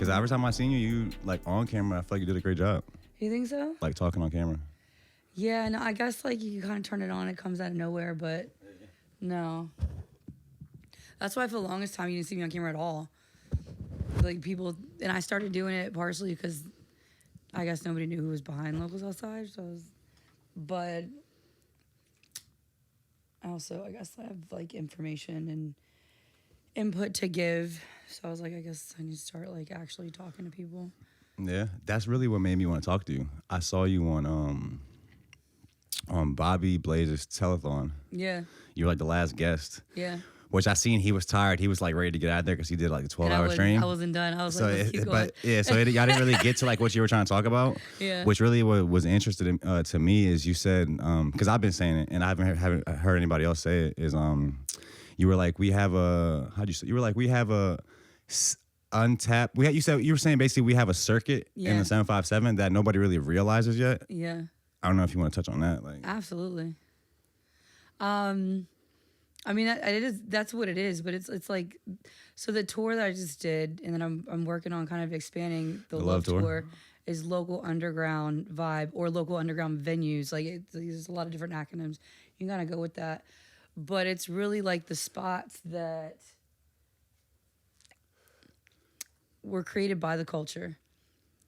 Because every time I seen you, you like on camera, I feel like you did a great job. You think so? Like talking on camera. Yeah, no, I guess like you kind of turn it on, it comes out of nowhere, but no. That's why for the longest time you didn't see me on camera at all. Like people, and I started doing it partially because I guess nobody knew who was behind Locals Outside, but also I guess I have like information and input to give. So I was like, I guess I need to start like actually talking to people. Yeah, that's really what made me want to talk to you. I saw you on Bobby Blaze's telethon. Yeah. You were like the last guest. Yeah. Which I seen he was tired. He was like ready to get out of there because he did like a 12-hour stream. I wasn't done. I was like, let's keep going. But yeah, so y'all didn't really get to like what you were trying to talk about. Yeah. Which really was interesting to me is you said, because I've been saying it and I haven't heard anybody else say it, is you were like, we have a, how'd you say? You were like, we have a untapped, you were saying basically we have a circuit in the 757 that nobody really realizes yet. Yeah. I don't know if you want to touch on that. Like, absolutely. I mean, that's what it is, but it's like, so the tour that I just did, and then I'm working on kind of expanding the Love Tour is local underground vibe or local underground venues. Like there's a lot of different acronyms. You gotta go with that, but it's really like the spots that were created by the culture.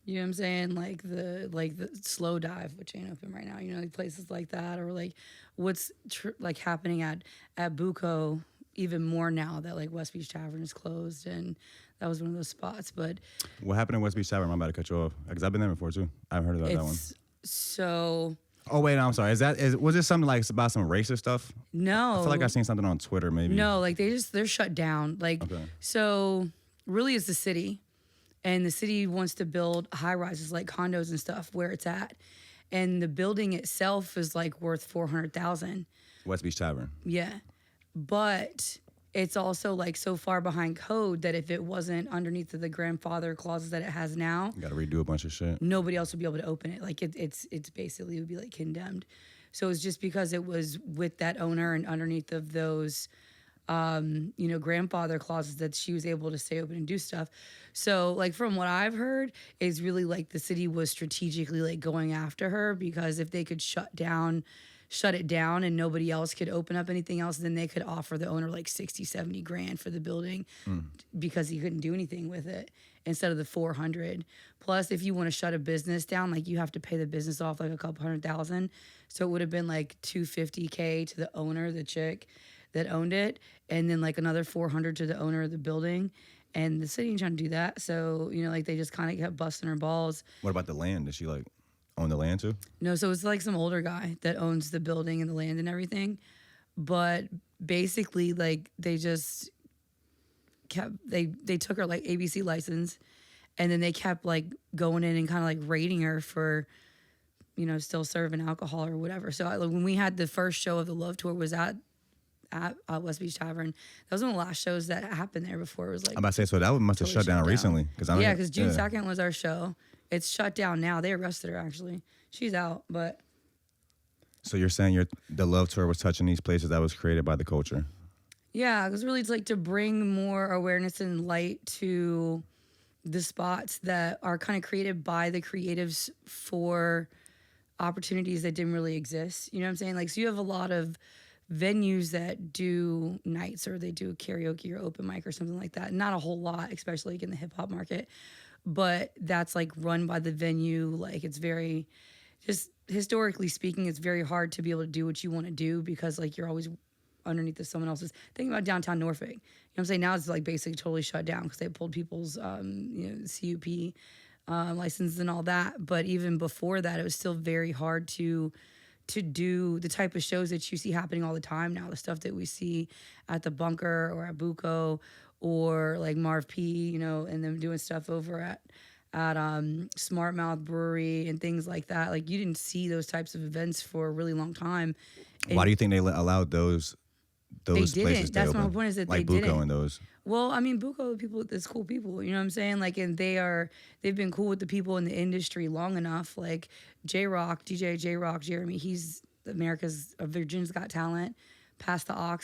You know what I'm saying? Like the Slow Dive, which ain't open right now. You know, like places like that, or like what's like happening at Buco even more now that like West Beach Tavern is closed, and that was one of those spots. But what happened in West Beach Tavern? I'm about to cut you off because I've been there before too. I've heard about that one. So. Oh wait, no, I'm sorry. Was this something like about some racist stuff? No. I feel like I seen something on Twitter maybe. No, like they're shut down. Like So really, it's the city. And the city wants to build high rises like condos and stuff where it's at. And the building itself is like worth $400,000. West Beach Tavern. Yeah. But it's also like so far behind code that if it wasn't underneath the grandfather clauses that it has now, you gotta redo a bunch of shit. Nobody else would be able to open it. Like it's basically would be like condemned. So it's just because it was with that owner and underneath of those grandfather clauses that she was able to stay open and do stuff. So like from what I've heard is really like the city was strategically like going after her because if they could shut it down and nobody else could open up anything else, then they could offer the owner like 60-70 grand for the building because he couldn't do anything with it instead of the 400. Plus if you want to shut a business down, like you have to pay the business off like a couple $100,000. So it would have been like $250K to the owner, the chick that owned it, and then like another 400 to the owner of the building. And the city ain't trying to do that. So, like they just kind of kept busting her balls. What about the land? Did she like own the land too? No, so it's like some older guy that owns the building and the land and everything. But basically like they just kept, they took her like ABC license and then they kept like going in and kind of like raiding her for, still serving alcohol or whatever. So when we had the first show of the Love Tour was at West Beach Tavern. That was one of the last shows that happened there before it was like. I'm about to say, so that must have shut down recently. Because June 2nd was our show. It's shut down now. They arrested her actually. She's out, but. So you're saying the Love Tour was touching these places that was created by the culture? Yeah, because really it's like to bring more awareness and light to the spots that are kind of created by the creatives for opportunities that didn't really exist. You know what I'm saying? Like, so you have a lot of venues that do nights or they do karaoke or open mic or something like that. Not a whole lot, especially like in the hip hop market, but that's like run by the venue. Like it's very, just historically speaking, it's very hard to be able to do what you want to do because like you're always underneath of someone else's. Think about downtown Norfolk. You know what I'm saying? Now it's like basically totally shut down because they pulled people's CUP licenses and all that. But even before that, it was still very hard to do the type of shows that you see happening all the time now, the stuff that we see at the Bunker or at Buco or like Marv P, and them doing stuff over at Smart Mouth Brewery and things like that. Like you didn't see those types of events for a really long time. Why do you think they allowed those places to open? That's my point is that like they didn't. Buco and those. Well, I mean, Buco people, it's cool people, you know what I'm saying? Like, and they've been cool with the people in the industry long enough. Like DJ J-Rock, Jeremy, he's Virginia's Got Talent. Pass the Aux,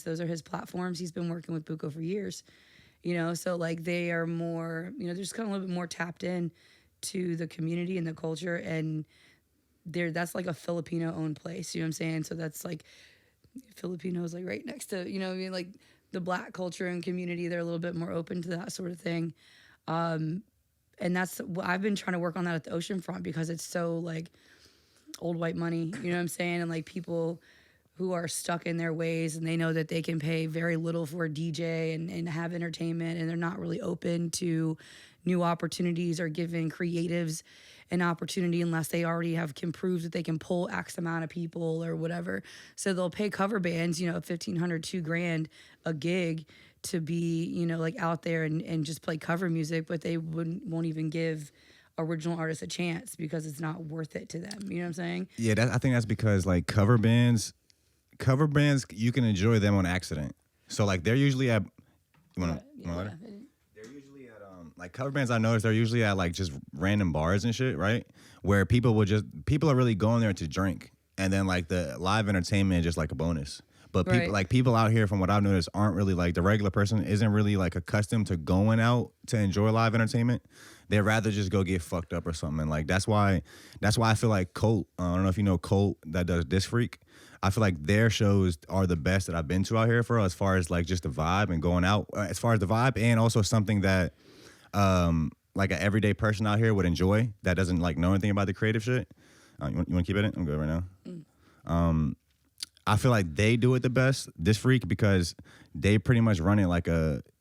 those are his platforms. He's been working with Buco for years. So like they are more, they're just kind of a little bit more tapped in to the community and the culture, and that's like a Filipino owned place, you know what I'm saying? So that's like Filipinos like right next to, I mean, like the Black culture and community, they're a little bit more open to that sort of thing. And that's what I've been trying to work on, that at the oceanfront, because it's so like old white money, you know what I'm saying? And like people who are stuck in their ways, and they know that they can pay very little for a DJ and have entertainment, and they're not really open to new opportunities or giving creatives an opportunity unless they already can proved that they can pull X amount of people or whatever. So they'll pay cover bands, $1,500, $2,000 a gig to be, like out there and just play cover music, but they won't even give original artists a chance because it's not worth it to them. You know what I'm saying? Yeah, I think that's because like cover bands, you can enjoy them on accident. So like they're usually at, They're usually at like cover bands. I noticed they're usually at like just random bars and shit, right? Where people are really going there to drink, and then like the live entertainment is just like a bonus. But people out here, from what I've noticed, aren't really like, the regular person isn't really like accustomed to going out to enjoy live entertainment. They'd rather just go get fucked up or something. And like that's why I feel like Colt. I don't know if you know Colt that does Disc Freak. I feel like their shows are the best that I've been to out here for, as far as like just the vibe and going out, as far as the vibe, and also something that like an everyday person out here would enjoy that doesn't like know anything about the creative shit. You want to keep it in? I'm good right now. I feel like they do it the best, Disc Freak, because they pretty much run it like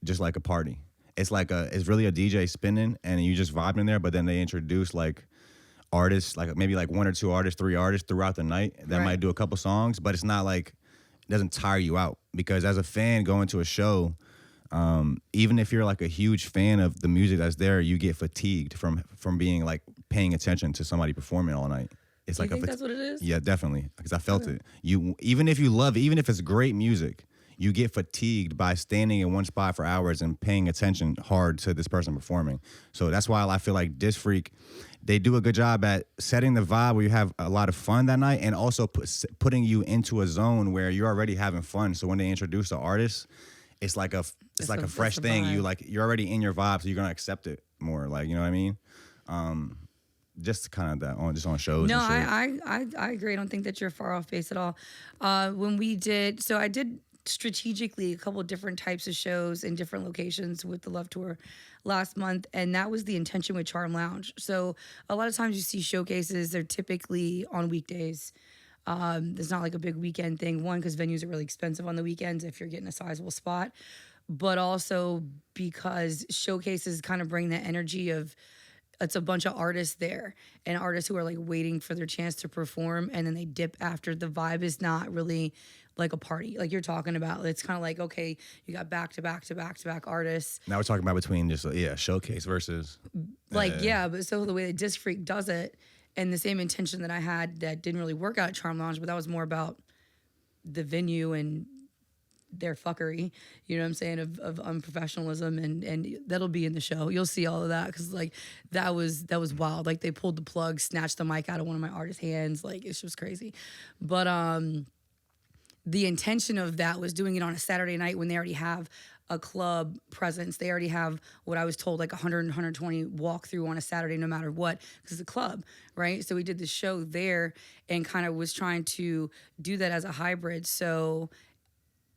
just like a party. It's really a DJ spinning and you just vibing there, but then they introduce like artists, like maybe like 1 or 2 artists, 3 artists throughout the night that might do a couple songs, but it's not like, it doesn't tire you out, because as a fan going to a show, even if you're like a huge fan of the music that's there, you get fatigued from being like paying attention to somebody performing all night. It's like that's what it is? Yeah, definitely, because I felt it. Even if it's great music, you get fatigued by standing in one spot for hours and paying attention hard to this person performing. So that's why I feel like Disc Freak, they do a good job at setting the vibe where you have a lot of fun that night, and also putting you into a zone where you're already having fun. So when they introduce the artist, it's like a fresh thing. You're already in your vibe, so you're gonna accept it more. Like, you know what I mean? Just kind of that on shows. No, and shit. I agree. I don't think that you're far off base at all. When we did, so I did strategically a couple of different types of shows in different locations with the Love Tour last month, and that was the intention with Charm Lounge. So a lot of times you see showcases, they're typically on weekdays. There's not like a big weekend thing. One, because venues are really expensive on the weekends if you're getting a sizable spot, but also because showcases kind of bring the energy of, it's a bunch of artists there, and artists who are like waiting for their chance to perform, and then they dip after. The vibe is not really like a party like you're talking about. It's kind of like, okay, you got back to back artists. now we're talking about between just showcase versus but so the way that Disc Freak does it, and the same intention that I had that didn't really work out at Charm Lounge, but that was more about the venue and their fuckery, you know what I'm saying, of unprofessionalism, and that'll be in the show. You'll see all of that, because like that was wild. Like they pulled the plug, snatched the mic out of one of my artists' hands. Like it's just crazy. But the intention of that was doing it on a Saturday night when they already have a club presence. They already have what I was told, like 100 and 120 walk through on a Saturday, no matter what, because it's a club, right? So we did the show there and kind of was trying to do that as a hybrid. So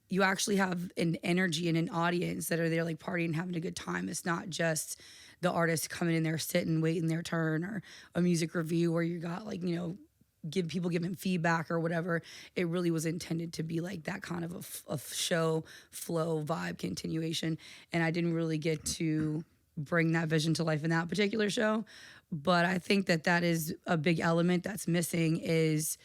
you actually have an energy and an audience that are there like partying, having a good time. It's not just the artist coming in there, sitting, waiting their turn, or a music review where you got like, giving feedback or whatever. It really was intended to be like that kind of a show flow vibe continuation. And I didn't really get to bring that vision to life in that particular show. But I think that is a big element that's missing, is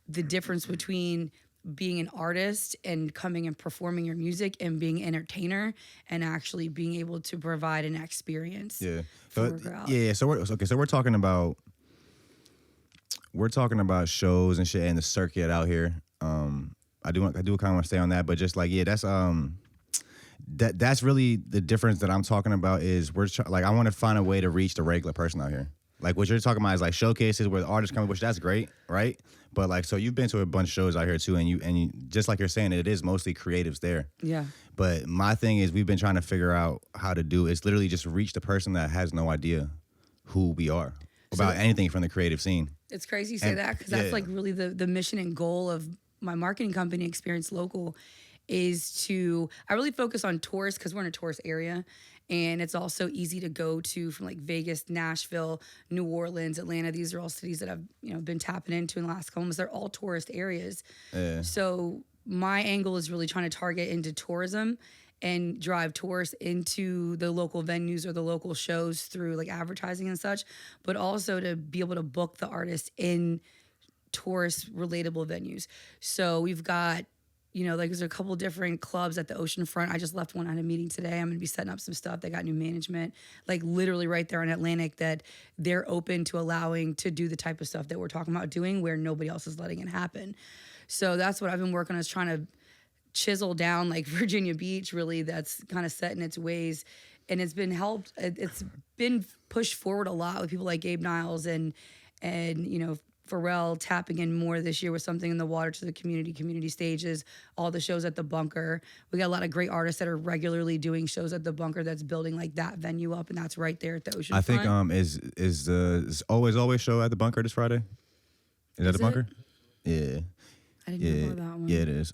the difference between being an artist and coming and performing your music, and being an entertainer and actually being able to provide an experience. Yeah. For a crowd. Yeah. So we're talking about shows and shit and the circuit out here. I do kind of want to stay on that, but just like, that's really the difference that I'm talking about. Is I want to find a way to reach the regular person out here. Like what you're talking about is like showcases where the artists come, which that's great, right? But like, so you've been to a bunch of shows out here too, and you just like you're saying, it is mostly creatives there. Yeah. But my thing is, we've been trying to figure out how to do it's literally just reach the person that has no idea who we are about anything from the creative scene. It's crazy you say that because that's like really the mission and goal of my marketing company, Experience Local, is I really focus on tourists because we're in a tourist area. And it's also easy to go to from like Vegas, Nashville, New Orleans, Atlanta. These are all cities that I've been tapping into in the last couple months. They're all tourist areas. So my angle is really trying to target into tourism and drive tourists into the local venues or the local shows through like advertising and such, but also to be able to book the artists in tourist relatable venues. So we've got like there's a couple different clubs at the oceanfront. I just left one. I had a meeting today. I'm going to be setting up some stuff. They got new management, like literally right there on Atlantic, that they're open to allowing to do the type of stuff that we're talking about doing where nobody else is letting it happen. So that's what I've been working on, is trying to chisel down like Virginia Beach, really, that's kind of set in its ways. And it's been been pushed forward a lot with people like Gabe Niles and Pharrell tapping in more this year with Something in the Water to the community stages, all the shows at the Bunker. We got a lot of great artists that are regularly doing shows at the Bunker that's building like that venue up, and that's right there at the ocean. I think is the Always show at the Bunker this Friday? Is that the Bunker? Yeah. I didn't know that one. Yeah, it is.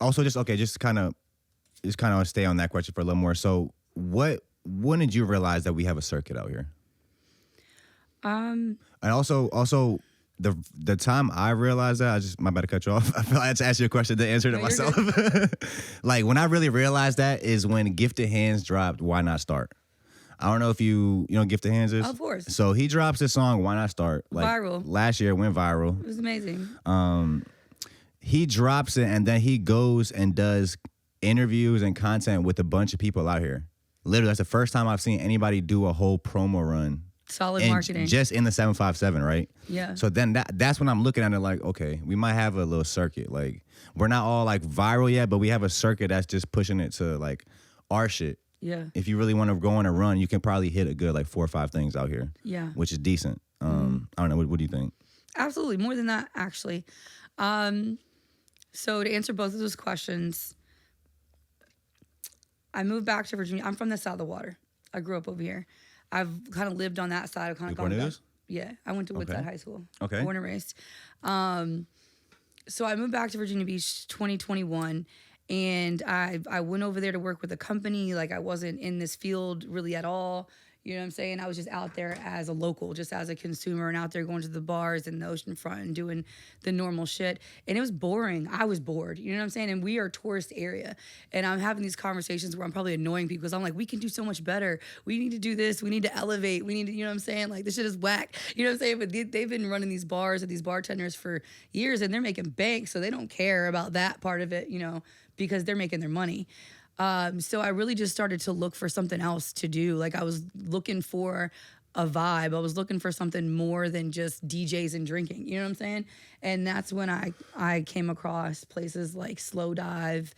Also, just kind of stay on that question for a little more. So, when did you realize that we have a circuit out here? And also. The time I realized that, my bad to cut you off. I feel like I had to ask you a question to answer it myself. Like when I really realized that is when Gifted Hands dropped Why Not Start. I don't know if you know what Gifted Hands is? Of course. So he drops this song, Why Not Start. Like viral. Last year, it went viral. It was amazing. He drops it and then he goes and does interviews and content with a bunch of people out here. Literally, that's the first time I've seen anybody do a whole promo run. Solid marketing. Just in the 757, right? Yeah. So then that's when I'm looking at it like, okay, we might have a little circuit. Like, we're not all like viral yet, but we have a circuit that's just pushing it to like our shit. Yeah. If you really want to go on a run, you can probably hit a good like 4 or 5 things out here. Yeah. Which is decent. I don't know. What do you think? Absolutely. More than that, actually. So to answer both of those questions, I moved back to Virginia. I'm from the side of the water. I grew up over here. I've kind of lived on that side. I've kind of gone back. Yeah, I went to Woodside High School. Okay. Born and raised. So I moved back to Virginia Beach 2021, and I went over there to work with a company. Like, I wasn't in this field really at all. You know what I'm saying? I was just out there as a local, just as a consumer, and out there going to the bars and the oceanfront and doing the normal shit. And it was boring. I was bored. You know what I'm saying? And we are a tourist area. And I'm having these conversations where I'm probably annoying people because I'm like, we can do so much better. We need to do this. We need to elevate. We need to, you know what I'm saying? Like, this shit is whack. You know what I'm saying? But they've been running these bars and these bartenders for years, and they're making bank, so they don't care about that part of it, because they're making their money. So I really just started to look for something else to do. Like, I was looking for a vibe. I was looking for something more than just DJs and drinking. You know what I'm saying? And that's when I came across places like Slow Dive.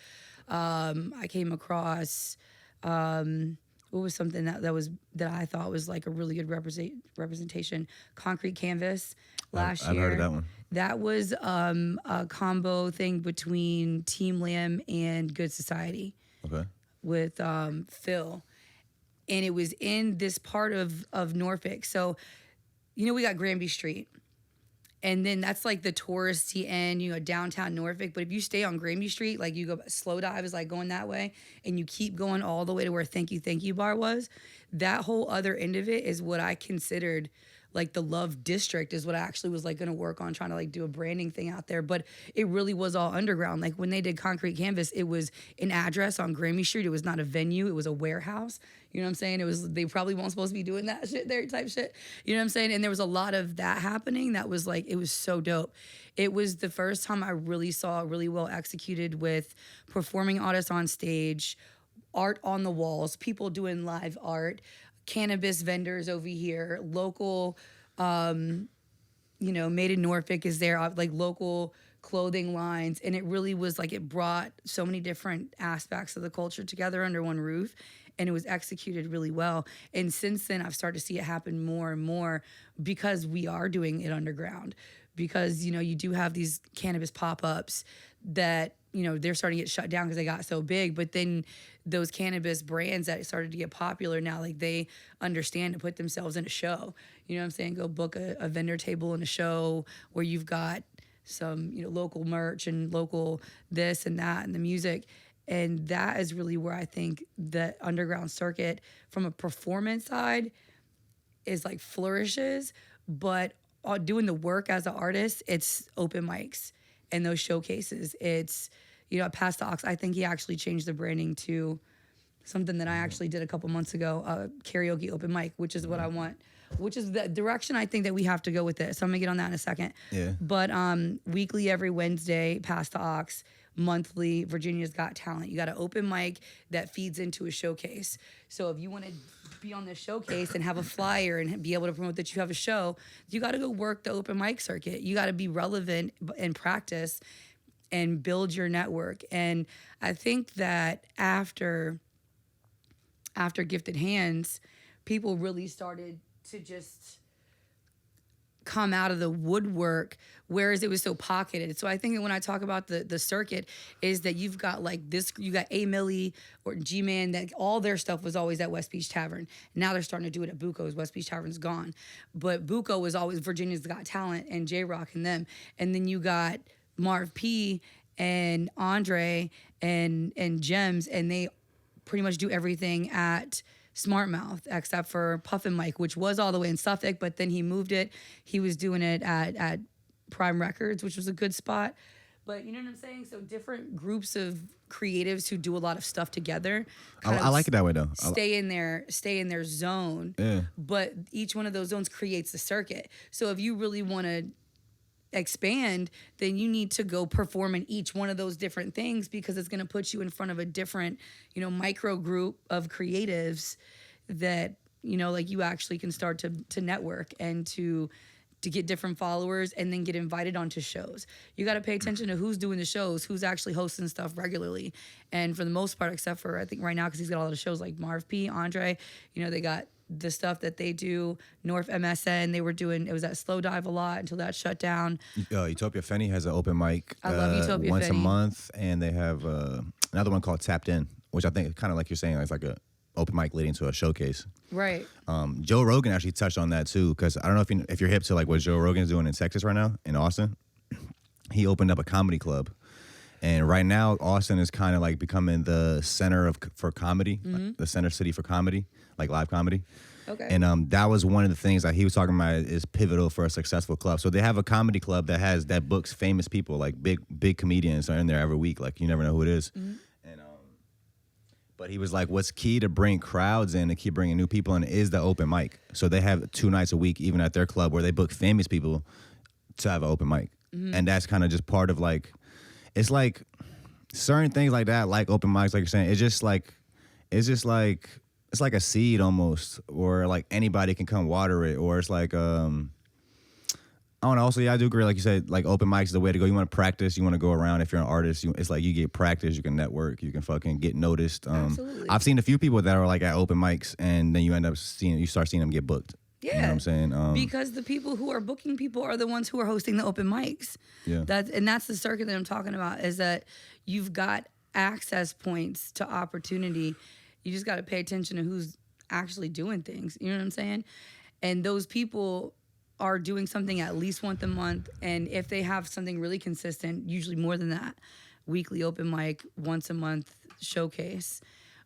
I came across what was something that I thought was like a really good representation. Concrete Canvas last year. I've heard of that one. That was a combo thing between Team Lamb and Good Society. Okay. With Phil. And it was in this part of Norfolk. So, we got Granby Street. And then that's like the touristy end, downtown Norfolk. But if you stay on Granby Street, like you go, Slow Dive is like going that way, and you keep going all the way to where Thank You Bar was, that whole other end of it is what I considered like the Love District, is what I actually was like going to work on, trying to like do a branding thing out there. But it really was all underground. Like when they did Concrete Canvas, it was an address on Granby Street. It was not a venue. It was a warehouse. You know what I'm saying? They probably weren't supposed to be doing that shit there type shit. You know what I'm saying? And there was a lot of that happening. That was like, it was so dope. It was the first time I really saw really well executed with performing artists on stage, art on the walls, people doing live art, cannabis vendors over here, local, made in Norfolk is there, like local clothing lines. And it really was like, it brought so many different aspects of the culture together under one roof. and it was executed really well. And since then, I've started to see it happen more and more because we are doing it underground. Because, you do have these cannabis pop-ups that, they're starting to get shut down because they got so big. But then those cannabis brands that started to get popular now, like they understand to put themselves in a show. You know what I'm saying? Go book a vendor table in a show where you've got some, local merch and local this and that and the music. And that is really where I think the underground circuit from a performance side is like flourishes, but doing the work as an artist, it's open mics and those showcases. It's, Past the Ox, I think he actually changed the branding to something that I actually did a couple months ago, karaoke open mic, which is what I want, which is the direction I think that we have to go with it. So I'm gonna get on that in a second. Yeah. But weekly, every Wednesday, Past the Ox, monthly, Virginia's Got Talent. You got an open mic that feeds into a showcase. So if you want to be on this showcase and have a flyer and be able to promote that you have a show, you got to go work the open mic circuit. You got to be relevant and practice and build your network. And I think that after Gifted Hands, people really started to just come out of the woodwork, whereas it was so pocketed. So I think that when I talk about the circuit is that you've got like this, you got A Millie or G-Man, that all their stuff was always at West Beach Tavern. Now they're starting to do it at Buco's. West Beach Tavern's gone. But Buco was always Virginia's Got Talent and J-Rock and them. And then you got Marv P and Andre and Gems, and they pretty much do everything at Smart Mouth, except for Puffin Mike, which was all the way in Suffolk, but then he moved it. He was doing it at Prime Records, which was a good spot. But you know what I'm saying? So different groups of creatives who do a lot of stuff together. I like it that way though. Stay in their zone. Yeah. But each one of those zones creates a circuit. So if you really want to expand, then you need to go perform in each one of those different things, because it's going to put you in front of a different, micro group of creatives that, like you actually can start to network and to get different followers and then get invited onto shows. You got to pay attention to who's doing the shows, who's actually hosting stuff regularly. And for the most part, except for I think right now, because he's got all the shows like Marv P, Andre, they got the stuff that they do. North MSN, it was at Slow Dive a lot until that shut down. Utopia Fenny has an open mic I love Utopia once Fenny. a month, and they have another one called Tapped In, which I think kind of like you're saying, it's like a open mic leading to a showcase. Right. Joe Rogan actually touched on that too, because I don't know if you're hip to like what Joe Rogan's doing in Texas right now, in Austin. He opened up a comedy club. And right now, Austin is kind of like becoming the center for comedy, like the center city for comedy, like live comedy. Okay. And that was one of the things that he was talking about is pivotal for a successful club. So they have a comedy club that books famous people, like big comedians are in there every week. Like you never know who it is. And but he was like, what's key to bring crowds in and keep bringing new people in is the open mic. So they have 2 nights a week, even at their club, where they book famous people to have an open mic. And that's kind of just part of like, it's like certain things like that, like open mics, like you're saying, it's like a seed almost, or like anybody can come water it, or it's like, I don't know. Also, yeah, I do agree. Like you said, like open mics is the way to go. You want to practice. You want to go around. If you're an artist, it's like you get practice. You can network. You can fucking get noticed. Absolutely. I've seen a few people that are like at open mics, and then you start seeing them get booked. Yeah. You know what I'm saying? Because the people who are booking people are the ones who are hosting the open mics. Yeah. That's the circuit that I'm talking about, is that you've got access points to opportunity. You just got to pay attention to who's actually doing things. You know what I'm saying? And those people are doing something at least once a month. And if they have something really consistent, usually more than that, weekly open mic, once a month showcase.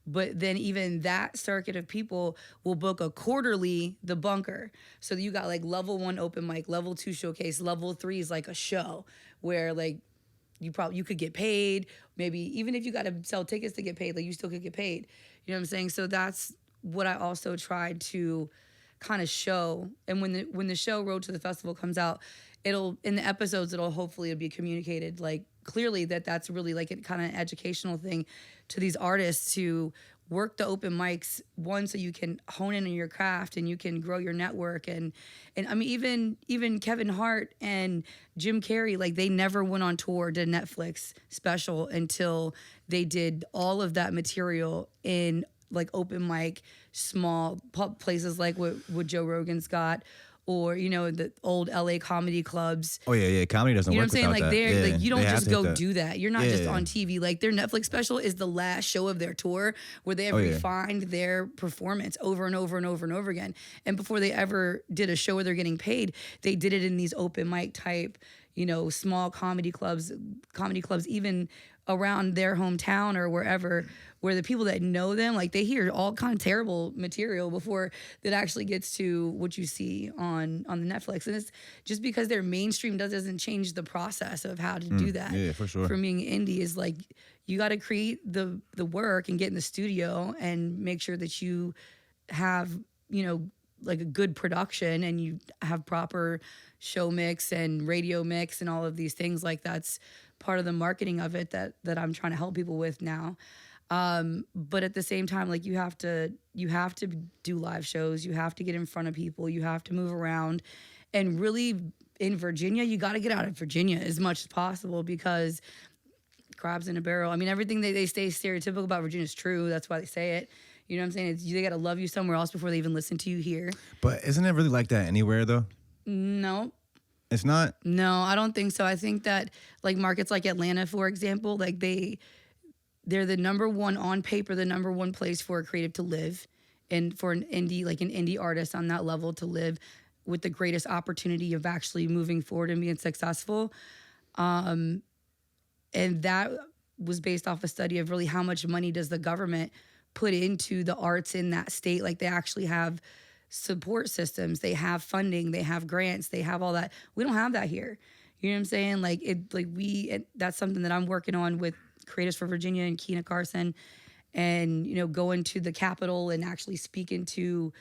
But then even that circuit of people will book a quarterly, the bunker. So you got like level 1 open mic, level 2 showcase, level 3 is like a show where like you could get paid. Maybe even if you got to sell tickets to get paid, like you still could get paid. You know what I'm saying? So that's what I also tried to kind of show. And when the show Road to the Festival comes out, in the episodes it'll hopefully be communicated like clearly that's really like a kind of educational thing to these artists to work the open mics, one, so you can hone in on your craft and you can grow your network. And I mean, even Kevin Hart and Jim Carrey, like they never went on tour, did a Netflix special until they did all of that material in like open mic, small places like what Joe Rogan's got, or the old LA comedy clubs. Oh yeah, comedy doesn't You know work what I'm saying? without Like that. they're Yeah, like you don't they have just to hit go that. do that. You're not Yeah. just on TV. Like their Netflix special is the last show of their tour where they have refined their performance over and over and over and over again. And before they ever did a show where they're getting paid, they did it in these open mic type, small comedy clubs, even around their hometown or wherever, where the people that know them, like they hear all kind of terrible material before that actually gets to what you see on the Netflix. And it's just because they're mainstream doesn't change the process of how to do that. Yeah, for sure. For being indie is like, you got to create the work and get in the studio and make sure that you have, like a good production and you have proper show mix and radio mix and all of these things. Like that's part of the marketing of it that I'm trying to help people with now. But at the same time, like you have to do live shows, you have to get in front of people, you have to move around. And really in Virginia, you got to get out of Virginia as much as possible because crabs in a barrel. I mean, everything they say stereotypical about Virginia is true. That's why they say it. You know what I'm saying? They got to love you somewhere else before they even listen to you here. But isn't it really like that anywhere though? No. It's not? No, I don't think so. I think that like markets like Atlanta, for example, like they're the number one on paper, the number one place for a creative to live and for an indie artist on that level to live with the greatest opportunity of actually moving forward and being successful. And that was based off a study of really how much money does the government put into the arts in that state. Like they actually have support systems, they have funding, they have grants, they have all that. We don't have that here. You know what I'm saying? That's something that I'm working on with Creators for Virginia and Keena Carson, and going to the Capitol and actually speaking to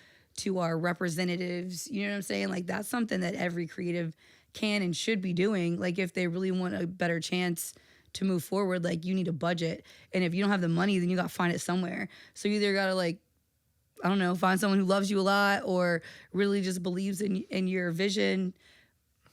our representatives. You know what I'm saying? Like that's something that every creative can and should be doing. Like if they really want a better chance to move forward, like you need a budget, and if you don't have the money, then you got to find it somewhere. So you either got to like, I don't know, find someone who loves you a lot or really just believes in your vision,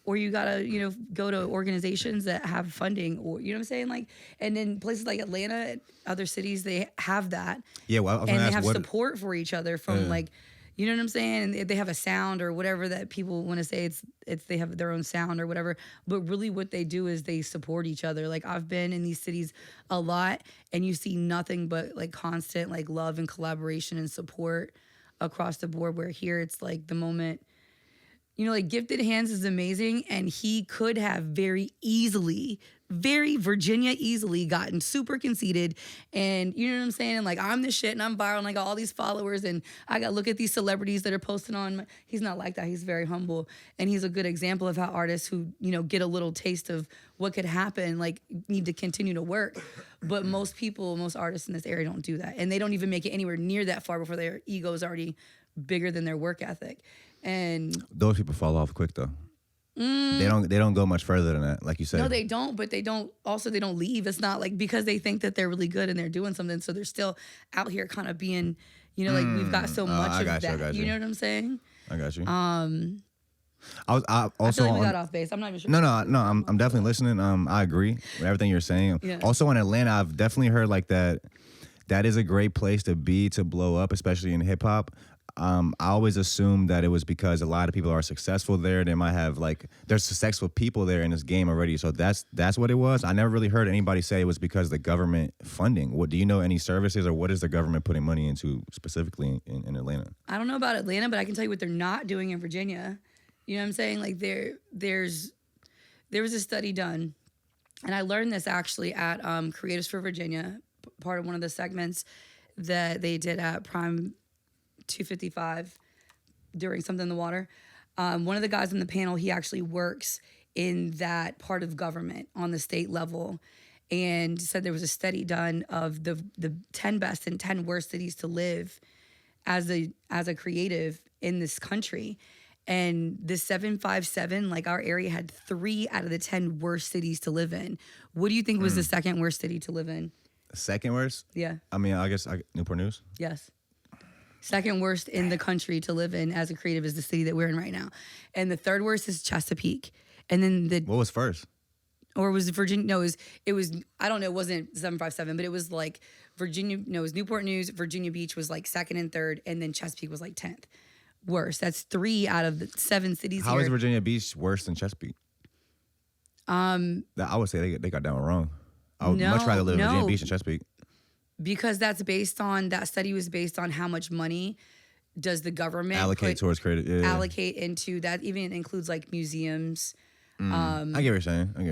or you gotta, go to organizations that have funding, or you know what I'm saying? Like, and then places like Atlanta, other cities, they have that. Yeah, well, I was and gonna they ask have support for each other from like, you know what I'm saying? And they have a sound or whatever that people want to say. It's they have their own sound or whatever. But really, what they do is they support each other. Like I've been in these cities a lot, and you see nothing but like constant like love and collaboration and support across the board. Where here, it's like the moment. Like Gifted Hands is amazing, and he could have very Virginia easily gotten super conceited, and you know what I'm saying? And like, I'm the shit, and I'm viral, and I got all these followers, and I got look at these celebrities that are posting on. He's not like that. He's very humble, and he's a good example of how artists who get a little taste of what could happen, like need to continue to work. But most artists in this area don't do that, and they don't even make it anywhere near that far before their ego is already bigger than their work ethic. And those people fall off quick though. They don't go much further than that, like you said. No, they don't, but they don't leave. It's not like because they think that they're really good and they're doing something, so they're still out here kind of being, like we've got so much of that. You know what I'm saying? I got you. I feel like we got off base. I'm not even sure. No, I'm definitely listening. I agree with everything you're saying. Yeah. Also in Atlanta, I've definitely heard like that is a great place to be, to blow up, especially in hip hop. I always assumed that it was because a lot of people are successful there. They might have there's successful people there in this game already. So that's what it was. I never really heard anybody say it was because the government funding. What do you know? Any services, or what is the government putting money into specifically in Atlanta? I don't know about Atlanta, but I can tell you what they're not doing in Virginia. You know what I'm saying? Like there was a study done, and I learned this actually at Creators for Virginia, part of one of the segments that they did at Prime 255 during Something in the Water. One of the guys on the panel, he actually works in that part of government on the state level, and said there was a study done of the 10 best and 10 worst cities to live as a creative in this country. And the 757, like our area had 3 out of the 10 worst cities to live in. What do you think was the second worst city to live in? Second worst? Yeah. I mean, I guess Newport News? Yes. Second worst in the country to live in as a creative is the city that we're in right now. And the third worst is Chesapeake. And then What was first? or was it Virginia? No, it was I don't know. It wasn't 757, but it was like Virginia. No, it was Newport News. Virginia Beach was like second and third, and then Chesapeake was like 10th. Worse. That's 3 out of the 7 cities. How here. is Virginia Beach worse than Chesapeake? I would say they got that one wrong. I would much rather live in Virginia Beach than Chesapeake. Because that study was based on how much money does the government allocate towards creative, allocate into that. Even includes like museums. I get what you're saying. I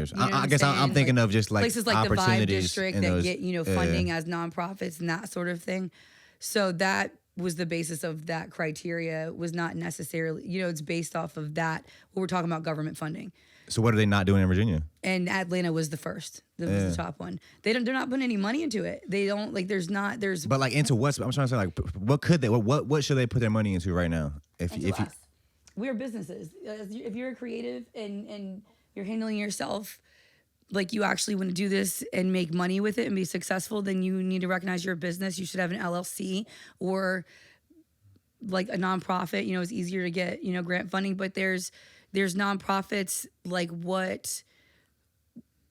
guess saying? I'm thinking of just like places like the Vibe opportunities District that get funding as nonprofits and that sort of thing. So that was the basis of that criteria. Was not necessarily, it's based off of that. What we're talking about government funding. So what are they not doing in Virginia? And Atlanta was the first. That was the top one. They're not putting any money into it. They don't like. There's. But like into what? I'm trying to say like, what could they? What should they put their money into right now? If you, we're businesses. If you're a creative and you're handling yourself, like you actually want to do this and make money with it and be successful, then you need to recognize you're a business. You should have an LLC or like a nonprofit. It's easier to get grant funding, but there's nonprofits like what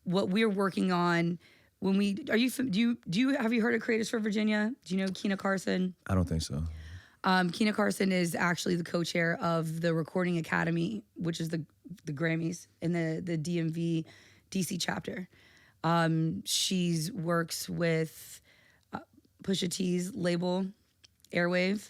we're working on. When we have you heard of Creators for Virginia? Do you know Keena Carson? I don't think so. Keena Carson is actually the co-chair of the Recording Academy, which is the Grammys in the DMV DC chapter. She's works with Pusha T's label Airwave,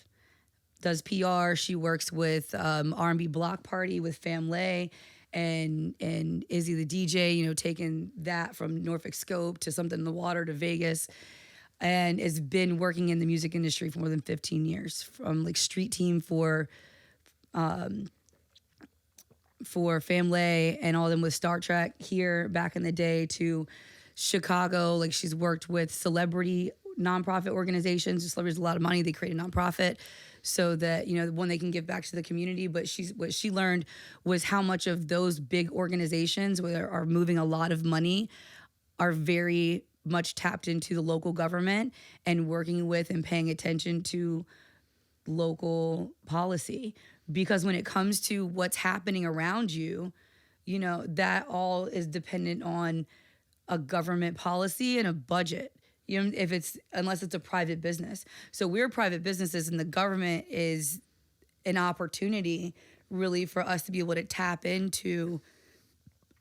does PR. She works with R&B Block Party with Family and Izzy the DJ, taking that from Norfolk Scope to Something in the Water to Vegas, and has been working in the music industry for more than 15 years, from like street team for Family and all of them with Star Trek here back in the day to Chicago. Like she's worked with celebrity nonprofit organizations. The celebrities have a lot of money. They create a nonprofit so that, one, they can give back to the community. But what she learned was how much of those big organizations where are moving a lot of money are very much tapped into the local government and working with and paying attention to local policy. Because when it comes to what's happening around you, that all is dependent on a government policy and a budget. Unless it's a private business. So we're private businesses, and the government is an opportunity really for us to be able to tap into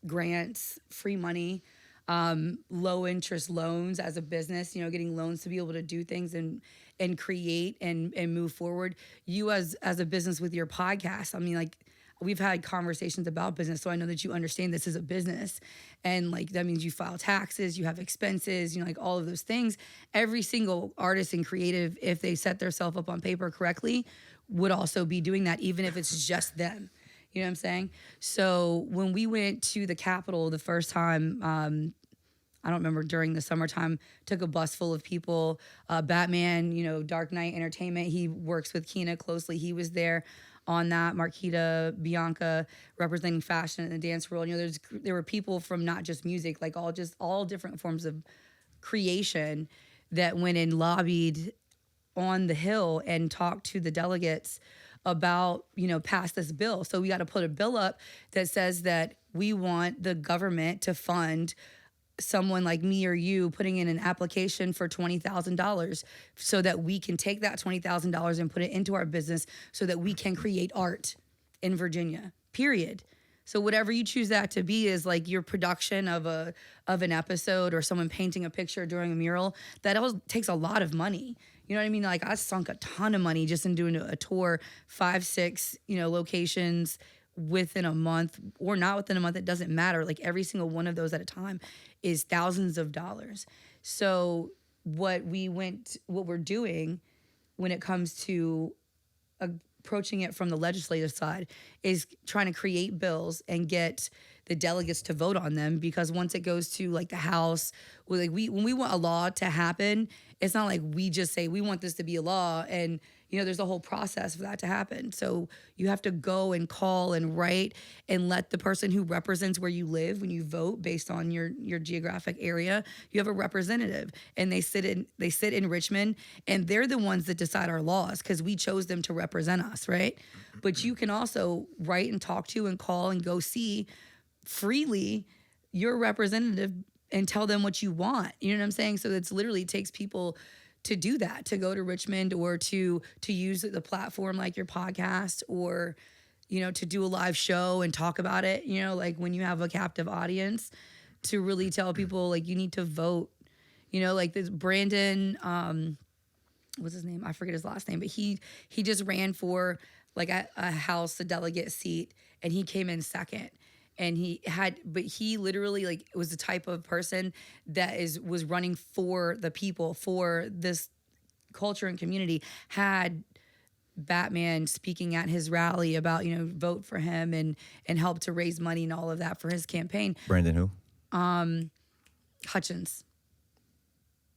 grants, free money, low interest loans as a business, getting loans to be able to do things and create and move forward. You as a business with your podcast, I mean, like, we've had conversations about business, so I know that you understand this is a business, and like that means you file taxes, you have expenses, like all of those things. Every single artist and creative, if they set themselves up on paper correctly, would also be doing that, even if it's just them. You know what I'm saying? So when we went to the Capitol the first time, I don't remember, during the summertime, took a bus full of people. Batman, Dark Knight Entertainment, he works with Keena closely. He was there on that. Marquita, Bianca, representing fashion in the dance world. There were people from not just music, like all different forms of creation that went and lobbied on the Hill and talked to the delegates about, pass this bill. So we got to put a bill up that says that we want the government to fund someone like me or you putting in an application for $20,000 so that we can take that $20,000 and put it into our business so that we can create art in Virginia, period. So whatever you choose that to be is like your production of an episode or someone painting a picture during a mural. That all takes a lot of money. You know what I mean? Like I sunk a ton of money just in doing a tour, 5, 6, locations within a month or not within a month. It doesn't matter. Like every single one of those at a time is thousands of dollars. So what we're doing when it comes to approaching it from the legislative side is trying to create bills and get the delegates to vote on them, because once it goes to like the House, when we want a law to happen, it's not like we just say we want this to be a law and there's a whole process for that to happen. So you have to go and call and write and let the person who represents where you live, when you vote based on your geographic area, you have a representative, and they sit in Richmond, and they're the ones that decide our laws because we chose them to represent us, right? But you can also write and talk to and call and go see freely your representative and tell them what you want. You know what I'm saying? So it's literally takes people to do that, to go to Richmond or to use the platform like your podcast, or, you know, to do a live show and talk about it, you know, like when you have a captive audience, to really tell people like you need to vote. You know, like this Brandon, what's his name? I forget his last name, but he just ran for like a House, a delegate seat, and he came in second. And he literally like was the type of person that was running for the people, for this culture and community, had Batman speaking at his rally about, you know, vote for him and help to raise money and all of that for his campaign. Brandon who? Hutchins.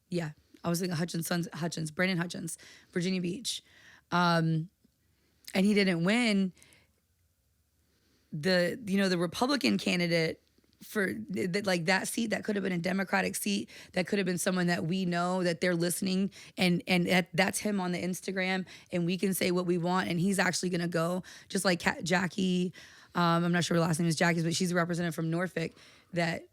Yeah, I was thinking Hutchins, Brandon Hutchins, Virginia Beach. And he didn't win. The Republican candidate for like that seat, that could have been a Democratic seat, that could have been someone that we know that they're listening, and that's him on the Instagram, and we can say what we want, and he's actually gonna go, just like Jackie, I'm not sure her last name is Jackie, but she's a representative from Norfolk that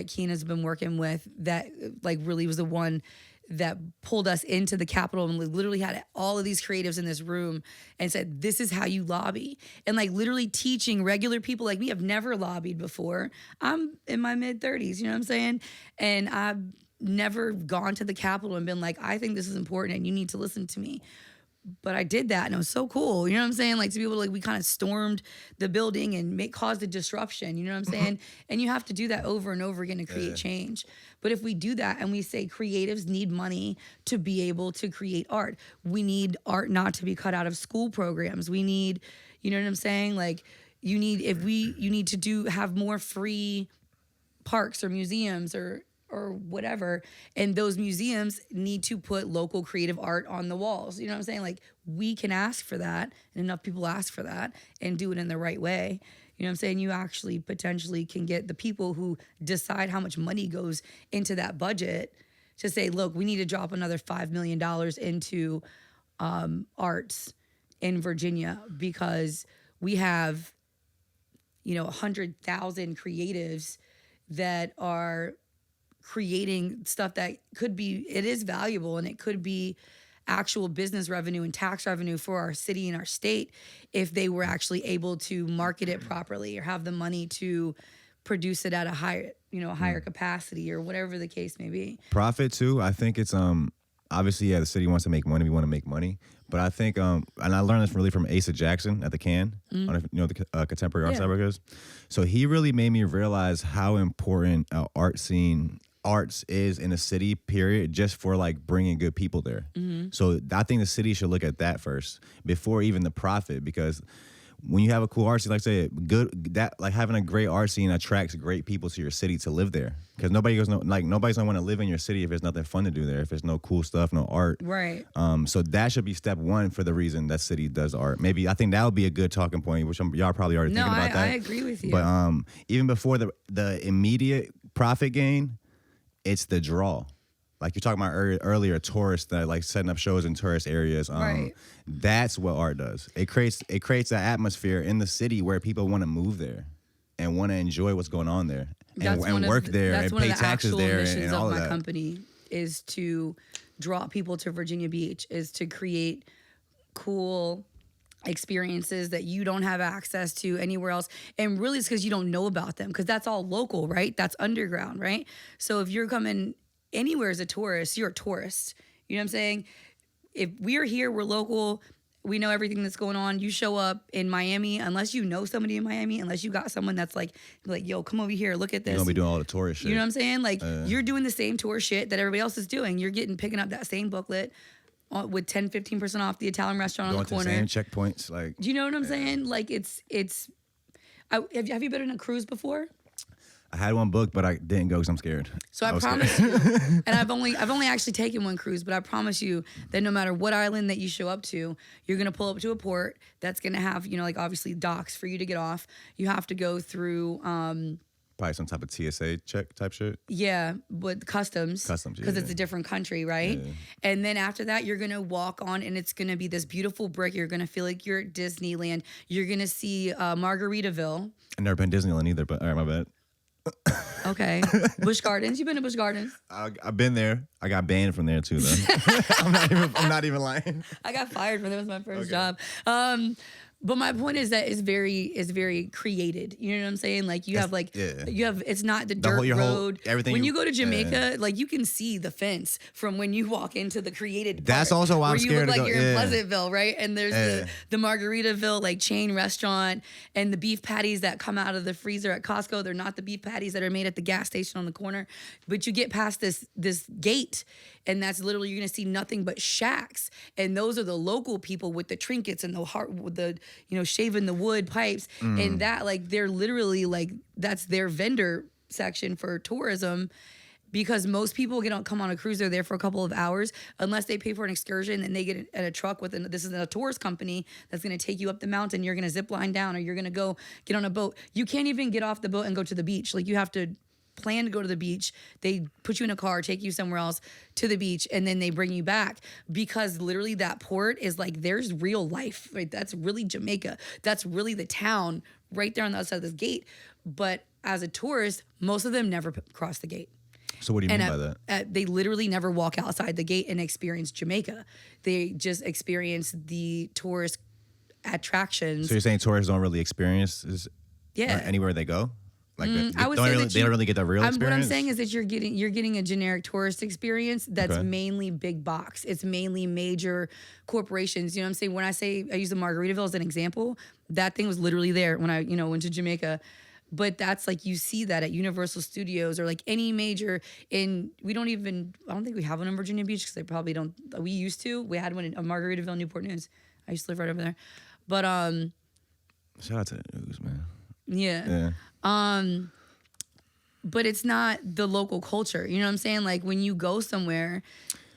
Keena's been working with, that like really was the one that pulled us into the Capitol, and literally had all of these creatives in this room and said, this is how you lobby. And like literally teaching regular people like me, I've never lobbied before. I'm in my mid 30s, you know what I'm saying? And I've never gone to the Capitol and been like, I think this is important and you need to listen to me. But I did that, and it was so cool. You know what I'm saying? Like, to be able to, like, we kind of stormed the building and caused a disruption. You know what I'm saying? And you have to do that over and over again to create change. But if we do that and we say creatives need money to be able to create art, we need art not to be cut out of school programs. We need, you know what I'm saying? Like, you need to have more free parks or museums or whatever, and those museums need to put local creative art on the walls. You know what I'm saying? Like, we can ask for that, and enough people ask for that, and do it in the right way. You know what I'm saying? You actually potentially can get the people who decide how much money goes into that budget to say, look, we need to drop another $5 million into arts in Virginia, because we have, 100,000 creatives that are creating stuff that it is valuable, and it could be actual business revenue and tax revenue for our city and our state if they were actually able to market it properly or have the money to produce it at a higher capacity, or whatever the case may be. Profit too. I think it's obviously, the city wants to make money. We want to make money. But I think, and I learned this really from Asa Jackson at the Can, the Contemporary Arts Network. So he really made me realize how important arts is in a city, period, just for like bringing good people there. So I think the city should look at that first before even the profit, because when you have a cool art scene, like say having a great art scene attracts great people to your city to live there, because nobody's gonna want to live in your city if there's nothing fun to do there, if there's no cool stuff, no art. Right. So that should be step one for the reason that city does art. Maybe I think that would be a good talking point, which y'all probably already thinking about that. I agree with you. But even before the immediate profit gain, it's the draw. Like you're talking about earlier, tourists that like setting up shows in tourist areas. Right. That's what art does. It creates an atmosphere in the city where people want to move there and want to enjoy what's going on there and work there and pay taxes there and all of that. That's one of the actual missions of my company, is to draw people to Virginia Beach, is to create cool experiences that you don't have access to anywhere else. And really it's because you don't know about them, because that's all local, right? That's underground, right? So if you're coming anywhere as a tourist, you're a tourist. You know what I'm saying? If we're here, we're local, we know everything that's going on. You show up in Miami, unless you know somebody in Miami, unless you got someone that's like, yo, come over here, look at this. You're gonna be doing all the tourist shit. You know what I'm saying? Like, you're doing the same tourist shit that everybody else is doing. You're picking up that same booklet with 10-15% off the Italian restaurant on the corner. Going to the same checkpoints. Like, do you know what I'm saying? Like, have you been on a cruise before? I had one booked, but I didn't go because I'm scared. So I promise you, and I've only actually taken one cruise, but I promise you that no matter what island that you show up to, you're gonna pull up to a port that's gonna have, like obviously docks for you to get off. You have to go through probably some type of TSA check type shit. Yeah, but customs, because it's a different country, right? Yeah. And then after that, you're gonna walk on, and it's gonna be this beautiful brick. You're gonna feel like you're at Disneyland. You're gonna see Margaritaville. I've never been to Disneyland either, but all right, my bad. Okay. Busch Gardens. You've been to Busch Gardens? I've been there. I got banned from there too, though. I'm not even lying. I got fired from there. It was my first job. But my point is that it's very created. You know what I'm saying? Like you have like it's not the dirt road. Everything. When you go to Jamaica, like you can see the fence from when you walk into the created part. That's also why I'm scared to go. to Like go. you're in Pleasantville, right? And there's the Margaritaville like chain restaurant and the beef patties that come out of the freezer at Costco. They're not the beef patties that are made at the gas station on the corner. But you get past this gate, and that's literally you're gonna see nothing but shacks. And those are the local people with the trinkets and the heart with the shaving the wood pipes and that like they're literally like that's their vendor section for tourism because most people come on a cruise. They're there for a couple of hours unless they pay for an excursion and they get in a truck with this is a tourist company that's going to take you up the mountain. You're going to zip line down or you're going to go get on a boat. You can't even get off the boat and go to the beach. Like you have to plan to go to the beach. They put you in a car, take you somewhere else to the beach, and then they bring you back because literally that port is like there's real life. Right? That's really Jamaica. That's really the town right there on the other side of this gate. But as a tourist, most of them never cross the gate. So what do you mean by that? They literally never walk outside the gate and experience Jamaica. They just experience the tourist attractions. So you're saying tourists don't really experience this anywhere they go? Like I would say they don't really get the real experience. What I'm saying is that you're getting a generic tourist experience that's mainly big box. It's mainly major corporations. You know what I'm saying? When I say I use the Margaritaville as an example, that thing was literally there when I went to Jamaica. But that's like you see that at Universal Studios or like any major. I don't think we have one in Virginia Beach because they probably don't. We used to. We had one in Margaritaville, Newport News. I used to live right over there. But shout out to the news, man. Yeah. But it's not the local culture. You know what I'm saying? Like when you go somewhere,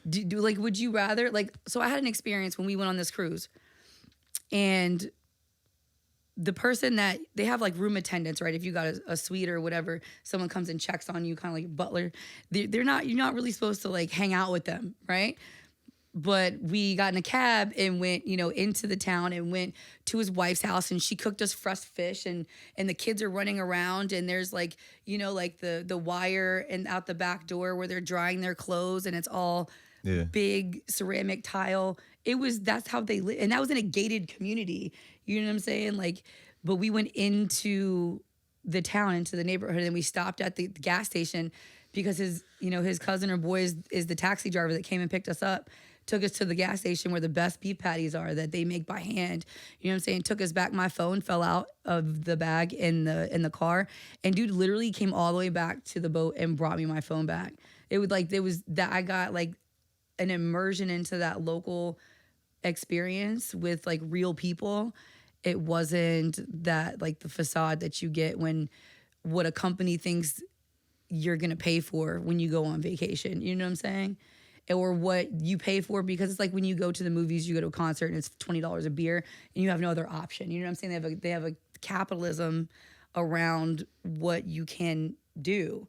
would you rather so I had an experience when we went on this cruise and the person that they have like room attendants, right? If you got a suite or whatever, someone comes and checks on you, kind of like a butler. You're not really supposed to like hang out with them, right? But we got in a cab and went, into the town and went to his wife's house and she cooked us fresh fish and the kids are running around and there's like, like the wire and out the back door where they're drying their clothes and it's all big ceramic tile. That's how they live. And that was in a gated community. You know what I'm saying? Like, but we went into the town, into the neighborhood and we stopped at the gas station because his cousin or boy is the taxi driver that came and picked us up. Took us to the gas station where the best beef patties are that they make by hand. You know what I'm saying? Took us back. My phone fell out of the bag in the car. And dude literally came all the way back to the boat and brought me my phone back. It was that I got like an immersion into that local experience with like real people. It wasn't that like the facade that you get when what a company thinks you're going to pay for when you go on vacation. You know what I'm saying? Or what you pay for, because it's like when you go to the movies, you go to a concert and it's $20 a beer and you have no other option. You know what I'm saying? They have a capitalism around what you can do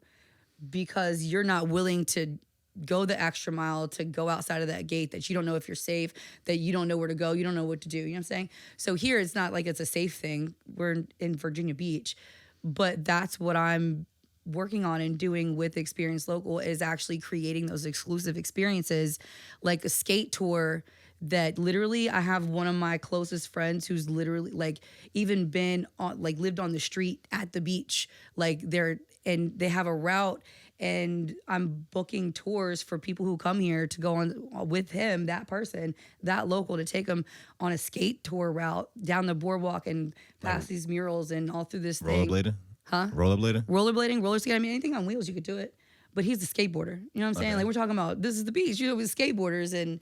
because you're not willing to go the extra mile to go outside of that gate that you don't know if you're safe, that you don't know where to go, you don't know what to do. You know what I'm saying? So here it's not like it's a safe thing. We're in Virginia Beach, but that's what I'm working on and doing with Experience Local is actually creating those exclusive experiences like a skate tour that literally I have one of my closest friends who's literally like even been on like lived on the street at the beach like they have a route and I'm booking tours for people who come here to go on with him, that person, that local, to take them on a skate tour route down the boardwalk and past these murals and all through this thing. Rollerblading? Huh? Rollerblading, roller skating. I mean, anything on wheels, you could do it. But he's a skateboarder. You know what I'm saying? Like we're talking about, this is the beach, with skateboarders and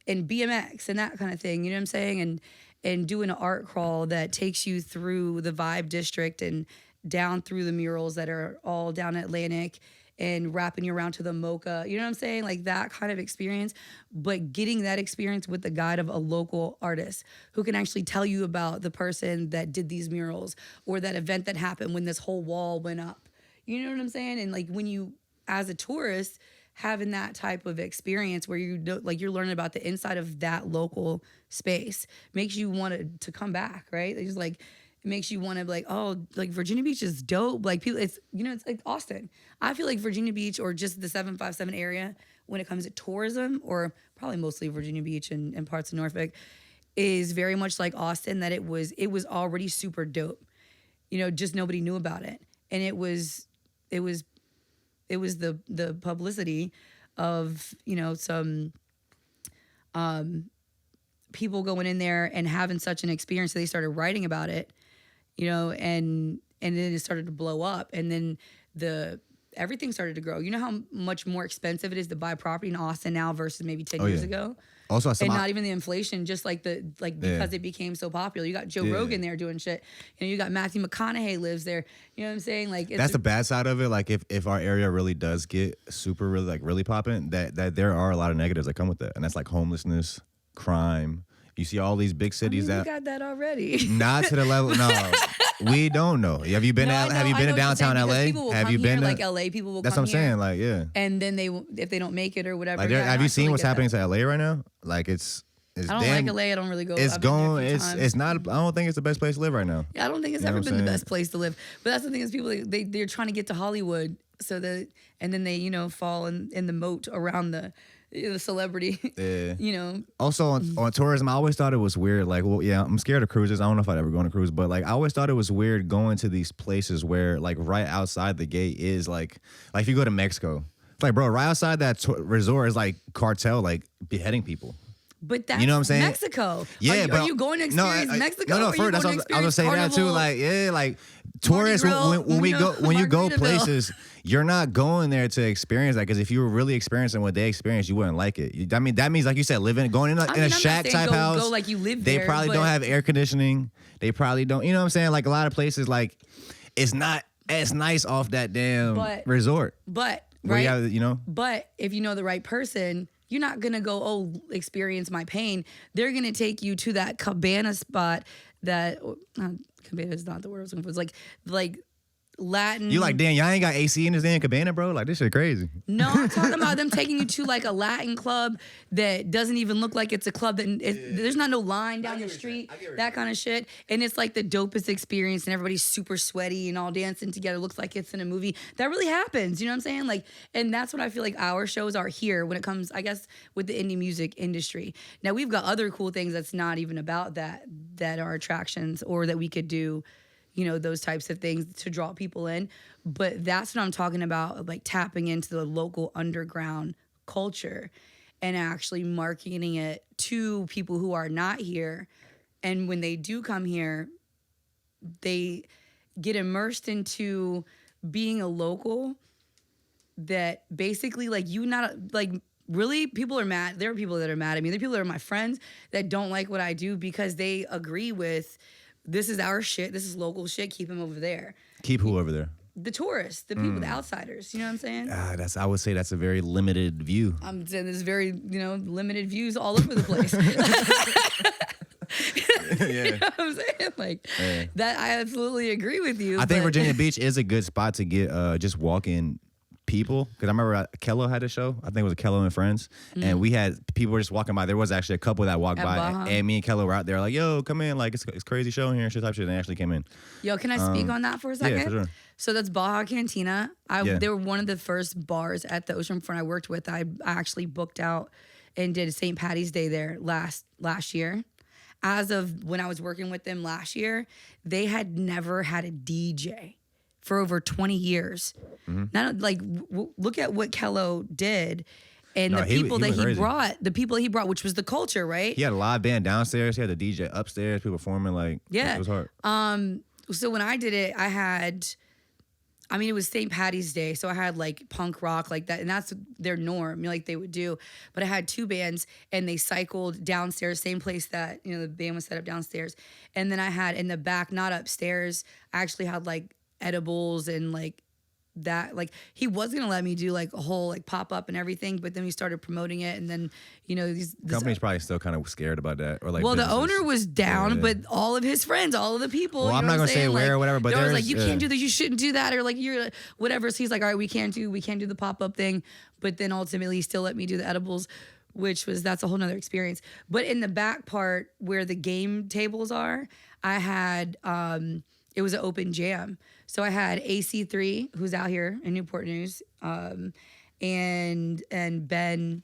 BMX and that kind of thing. You know what I'm saying? And doing an art crawl that takes you through the Vibe District and down through the murals that are all down Atlantic and wrapping you around to the Mocha. You know what I'm saying? Like that kind of experience, but getting that experience with the guide of a local artist who can actually tell you about the person that did these murals or that event that happened when this whole wall went up. You know what I'm saying? And like when you, as a tourist, having that type of experience where you're learning about the inside of that local space makes you want to come back, right? It's just like, It makes you want to be like, oh, like Virginia Beach is dope. Like people, it's it's like Austin. I feel like Virginia Beach or just the 757 area when it comes to tourism, or probably mostly Virginia Beach and parts of Norfolk, is very much like Austin. That it was already super dope. Just nobody knew about it, and it was the publicity of some people going in there and having such an experience that they started writing about it, and then it started to blow up, and then everything started to grow. You know how much more expensive it is to buy property in Austin now versus maybe 10 years ago? Also, and not even the inflation, just like because it became so popular. You got Joe Rogan there doing shit. You got Matthew McConaughey lives there. You know what I'm saying? Like that's the bad side of it. Like if our area really does get super really popping, that there are a lot of negatives that come with that, and that's like homelessness, crime. You see all these big cities we got that already. Not to the level. No, we don't know. Have you been to downtown LA? Have you been like LA? People will. That's come what I'm saying. Like and then if they don't make it or whatever. Like have you seen what's happening to LA right now? Like it's. I don't like LA. I don't really go. It's going. It's not. I don't think it's the best place to live right now. Yeah, I don't think it's ever been the best place to live. But that's the thing is people they're trying to get to Hollywood and then they fall in the moat around the celebrity. Yeah. Also on tourism, I always thought it was weird. Like, well, yeah, I'm scared of cruises. I don't know if I'd ever go on a cruise, but like I always thought it was weird going to these places where like right outside the gate is like if you go to Mexico, it's like bro, right outside that resort is like cartel like beheading people. But that's what I'm saying? Mexico. Yeah, are you going to experience Mexico? No, first, I was gonna say that too. Like, yeah, like tourists when you go places, you're not going there to experience that because if you were really experiencing what they experienced, you wouldn't like it. That means like you said, going in a shack type house. Go like you live they there. They probably don't have air conditioning. They probably don't. You know what I'm saying? Like a lot of places, like it's not as nice off that damn resort. But right, But if you know the right person. You're not going to go, experience my pain. They're going to take you to that cabana spot cabana is not the word I was looking for. It's like Latin. You like, damn, y'all ain't got AC in this damn cabana, bro? Like, this shit crazy. No, I'm talking about them taking you to like a Latin club that doesn't even look like it's a club. There's not no line down the street, that kind of shit. And it's like the dopest experience and everybody's super sweaty and all dancing together. Looks like it's in a movie. That really happens. You know what I'm saying? Like, and that's what I feel like our shows are here when it comes, I guess, with the indie music industry. Now, we've got other cool things that's not even about that are attractions or that we could do those types of things to draw people in. But that's what I'm talking about, like tapping into the local underground culture and actually marketing it to people who are not here. And when they do come here, they get immersed into being a local that basically really people are mad. There are people that are mad at me. There are people that are my friends that don't like what I do because they agree with this is our shit. This is local shit. Keep him over there. Keep who over there? The tourists, the people, the outsiders. You know what I'm saying? I would say that's a very limited view. I'm saying there's very, limited views all over the place. Yeah. You know what I'm saying? Like that, I absolutely agree with you. I think Virginia Beach is a good spot to get just walk-in people, because I remember Kello had a show. I think it was Kello and Friends, and we had people were just walking by. There was actually a couple that walked by, and me and Kello were out there like, "Yo, come in! Like it's crazy show in here, shit type shit." And they actually came in. Yo, can I speak on that for a second? Yeah, for sure. So that's Baja Cantina. They were one of the first bars at the oceanfront I worked with. I actually booked out and did St. Patty's Day there last year. As of when I was working with them last year, they had never had a DJ for over 20 years. Not like look at what Kello did, and the people that he brought, which was the culture, right? He had a live band downstairs. He had a DJ upstairs. People performing like it was hard. So when I did it, it was St. Patty's Day, so I had like punk rock like that, and that's their norm, like they would do. But I had two bands, and they cycled downstairs, same place that the band was set up downstairs, and then I had in the back, not upstairs, I actually had like edibles and like that. Like he was gonna let me do like a whole like pop up and everything, but then we started promoting it, and then these companies probably still kind of scared about that, or like. Well, the owner was down, but all of his friends, all of the people. Well, I'm not gonna say where or whatever, but there was like, you can't do this, you shouldn't do that, or like you're whatever. So he's like, all right, we can't do the pop up thing, but then ultimately he still let me do the edibles. that's a whole nother experience. But in the back part where the game tables are, I had it was an open jam. So I had AC3, who's out here in Newport News, and Ben,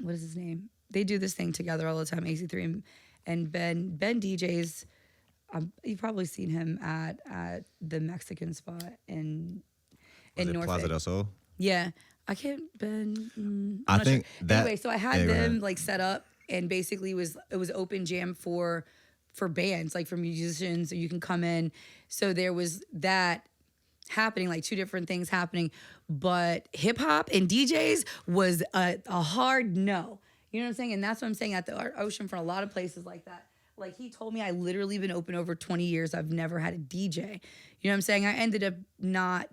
what is his name? They do this thing together all the time, AC3 and Ben DJs. You've probably seen him at the Mexican spot in North Plaza del Sol? Yeah. I can't, Ben. I think sure. that. Anyway, so I had them like set up, and basically it was open jam for bands, like for musicians, so you can come in. So there was that happening, like two different things happening, but hip hop and DJs was a hard no. You know what I'm saying? And that's what I'm saying at the Oceanfront, a lot of places like that. Like he told me, I literally been open over 20 years. I've never had a DJ. You know what I'm saying? I ended up not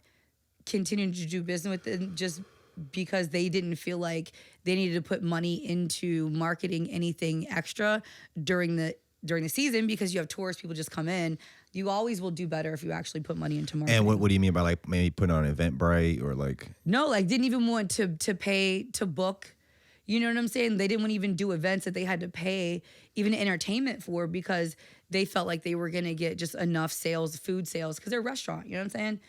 continuing to do business with them just because they didn't feel like they needed to put money into marketing anything extra during the season, because you have tourist people just come in. You always will do better if you actually put money into marketing. And what do you mean by like maybe putting on an Eventbrite or like? No, like didn't even want to pay to book. You know what I'm saying? They didn't want to even do events that they had to pay even entertainment for, because they felt like they were going to get just enough sales, food sales, because they're a restaurant. You know what I'm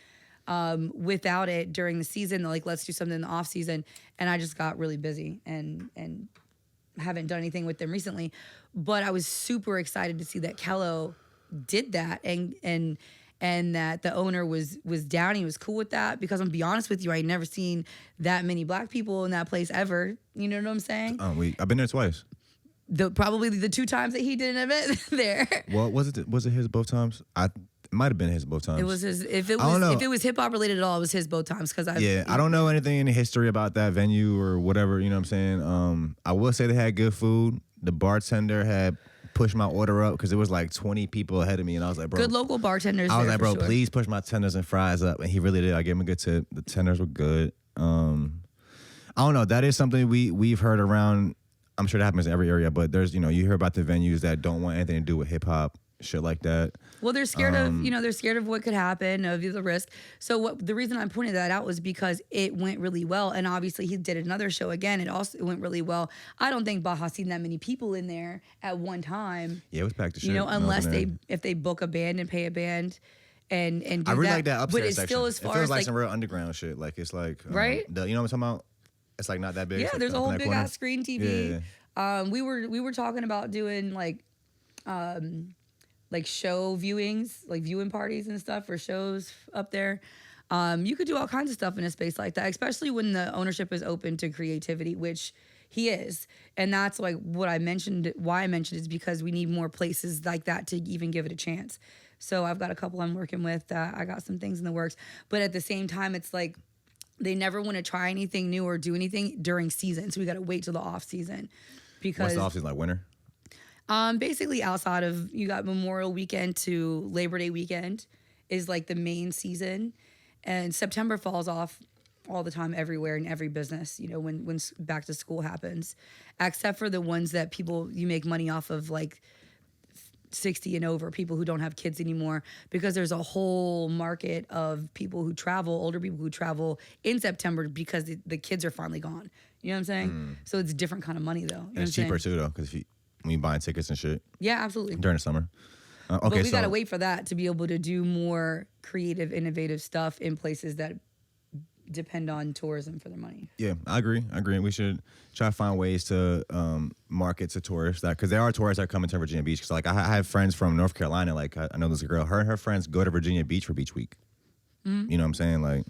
saying? Without it during the season, like let's do something in the off season. And I just got really busy and haven't done anything with them recently. But I was super excited to see that Kello did that and that the owner was down. He was cool with that, because I'm gonna be honest with you, I ain't never seen that many black people in that place ever. You know what I'm saying? I've been there twice. Probably the two times that he did an event there. Well, was it his both times? It might have been his both times. It was his. If it was hip hop related at all, it was his both times. I don't know anything in the history about that venue or whatever. You know what I'm saying? I will say they had good food. The bartender had pushed my order up because it was like 20 people ahead of me, and I was like, bro. Good local bartenders. I was like, bro, sure. please push my tenders and fries up, and he really did. I gave him a good tip. The tenders were good. I don't know. That is something we've heard around. I'm sure that happens in every area, but there's, you hear about the venues that don't want anything to do with hip hop, shit like that. Well, they're scared they're scared of what could happen, of the risk. So the reason I pointed that out was because it went really well. And obviously he did another show again. It went really well. I don't think Baja seen that many people in there at one time. Yeah, it was packed to shit. Unless if they book a band and pay a band and do that. I really like that upstairs but it's section. still as far it feels as like some real underground shit. Like it's like right? You know what I'm talking about? It's like not that big. Yeah, there's a whole big ass screen TV. Yeah. We were talking about doing like show viewings, like viewing parties and stuff for shows up there. You could do all kinds of stuff in a space like that, especially when the ownership is open to creativity, which he is. And that's like why I mentioned is because we need more places like that to even give it a chance. So I've got a couple I'm working with. I got some things in the works. But at the same time, it's like they never want to try anything new or do anything during season. So we got to wait till the off season. Because what's the off season, like winter? Basically outside of, you got Memorial Weekend to Labor Day weekend is like the main season. And September falls off all the time everywhere in every business, when back to school happens, except for the ones that you make money off of, like 60 and over, people who don't have kids anymore, because there's a whole market of people who travel, older people who travel in September because the kids are finally gone. You know what I'm saying? So it's a different kind of money though. And it's cheaper too though, because when you buying tickets and shit. Yeah, absolutely. During the summer. Okay, but we gotta wait for that to be able to do more creative, innovative stuff in places that depend on tourism for their money. Yeah, I agree. We should try to find ways to market to tourists, because there are tourists that come into Virginia Beach. Because like I have friends from North Carolina. Like I know this girl, her and her friends go to Virginia Beach for Beach Week. Mm-hmm. You know what I'm saying? Like,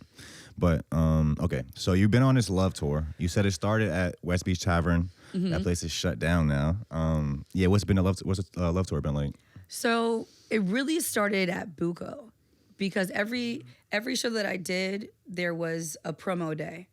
but okay. So you've been on this love tour. You said it started at West Beach Tavern. Mm-hmm. That place is shut down now. What's the love tour been like? So it really started at Buco, because every show that I did, there was a promo day.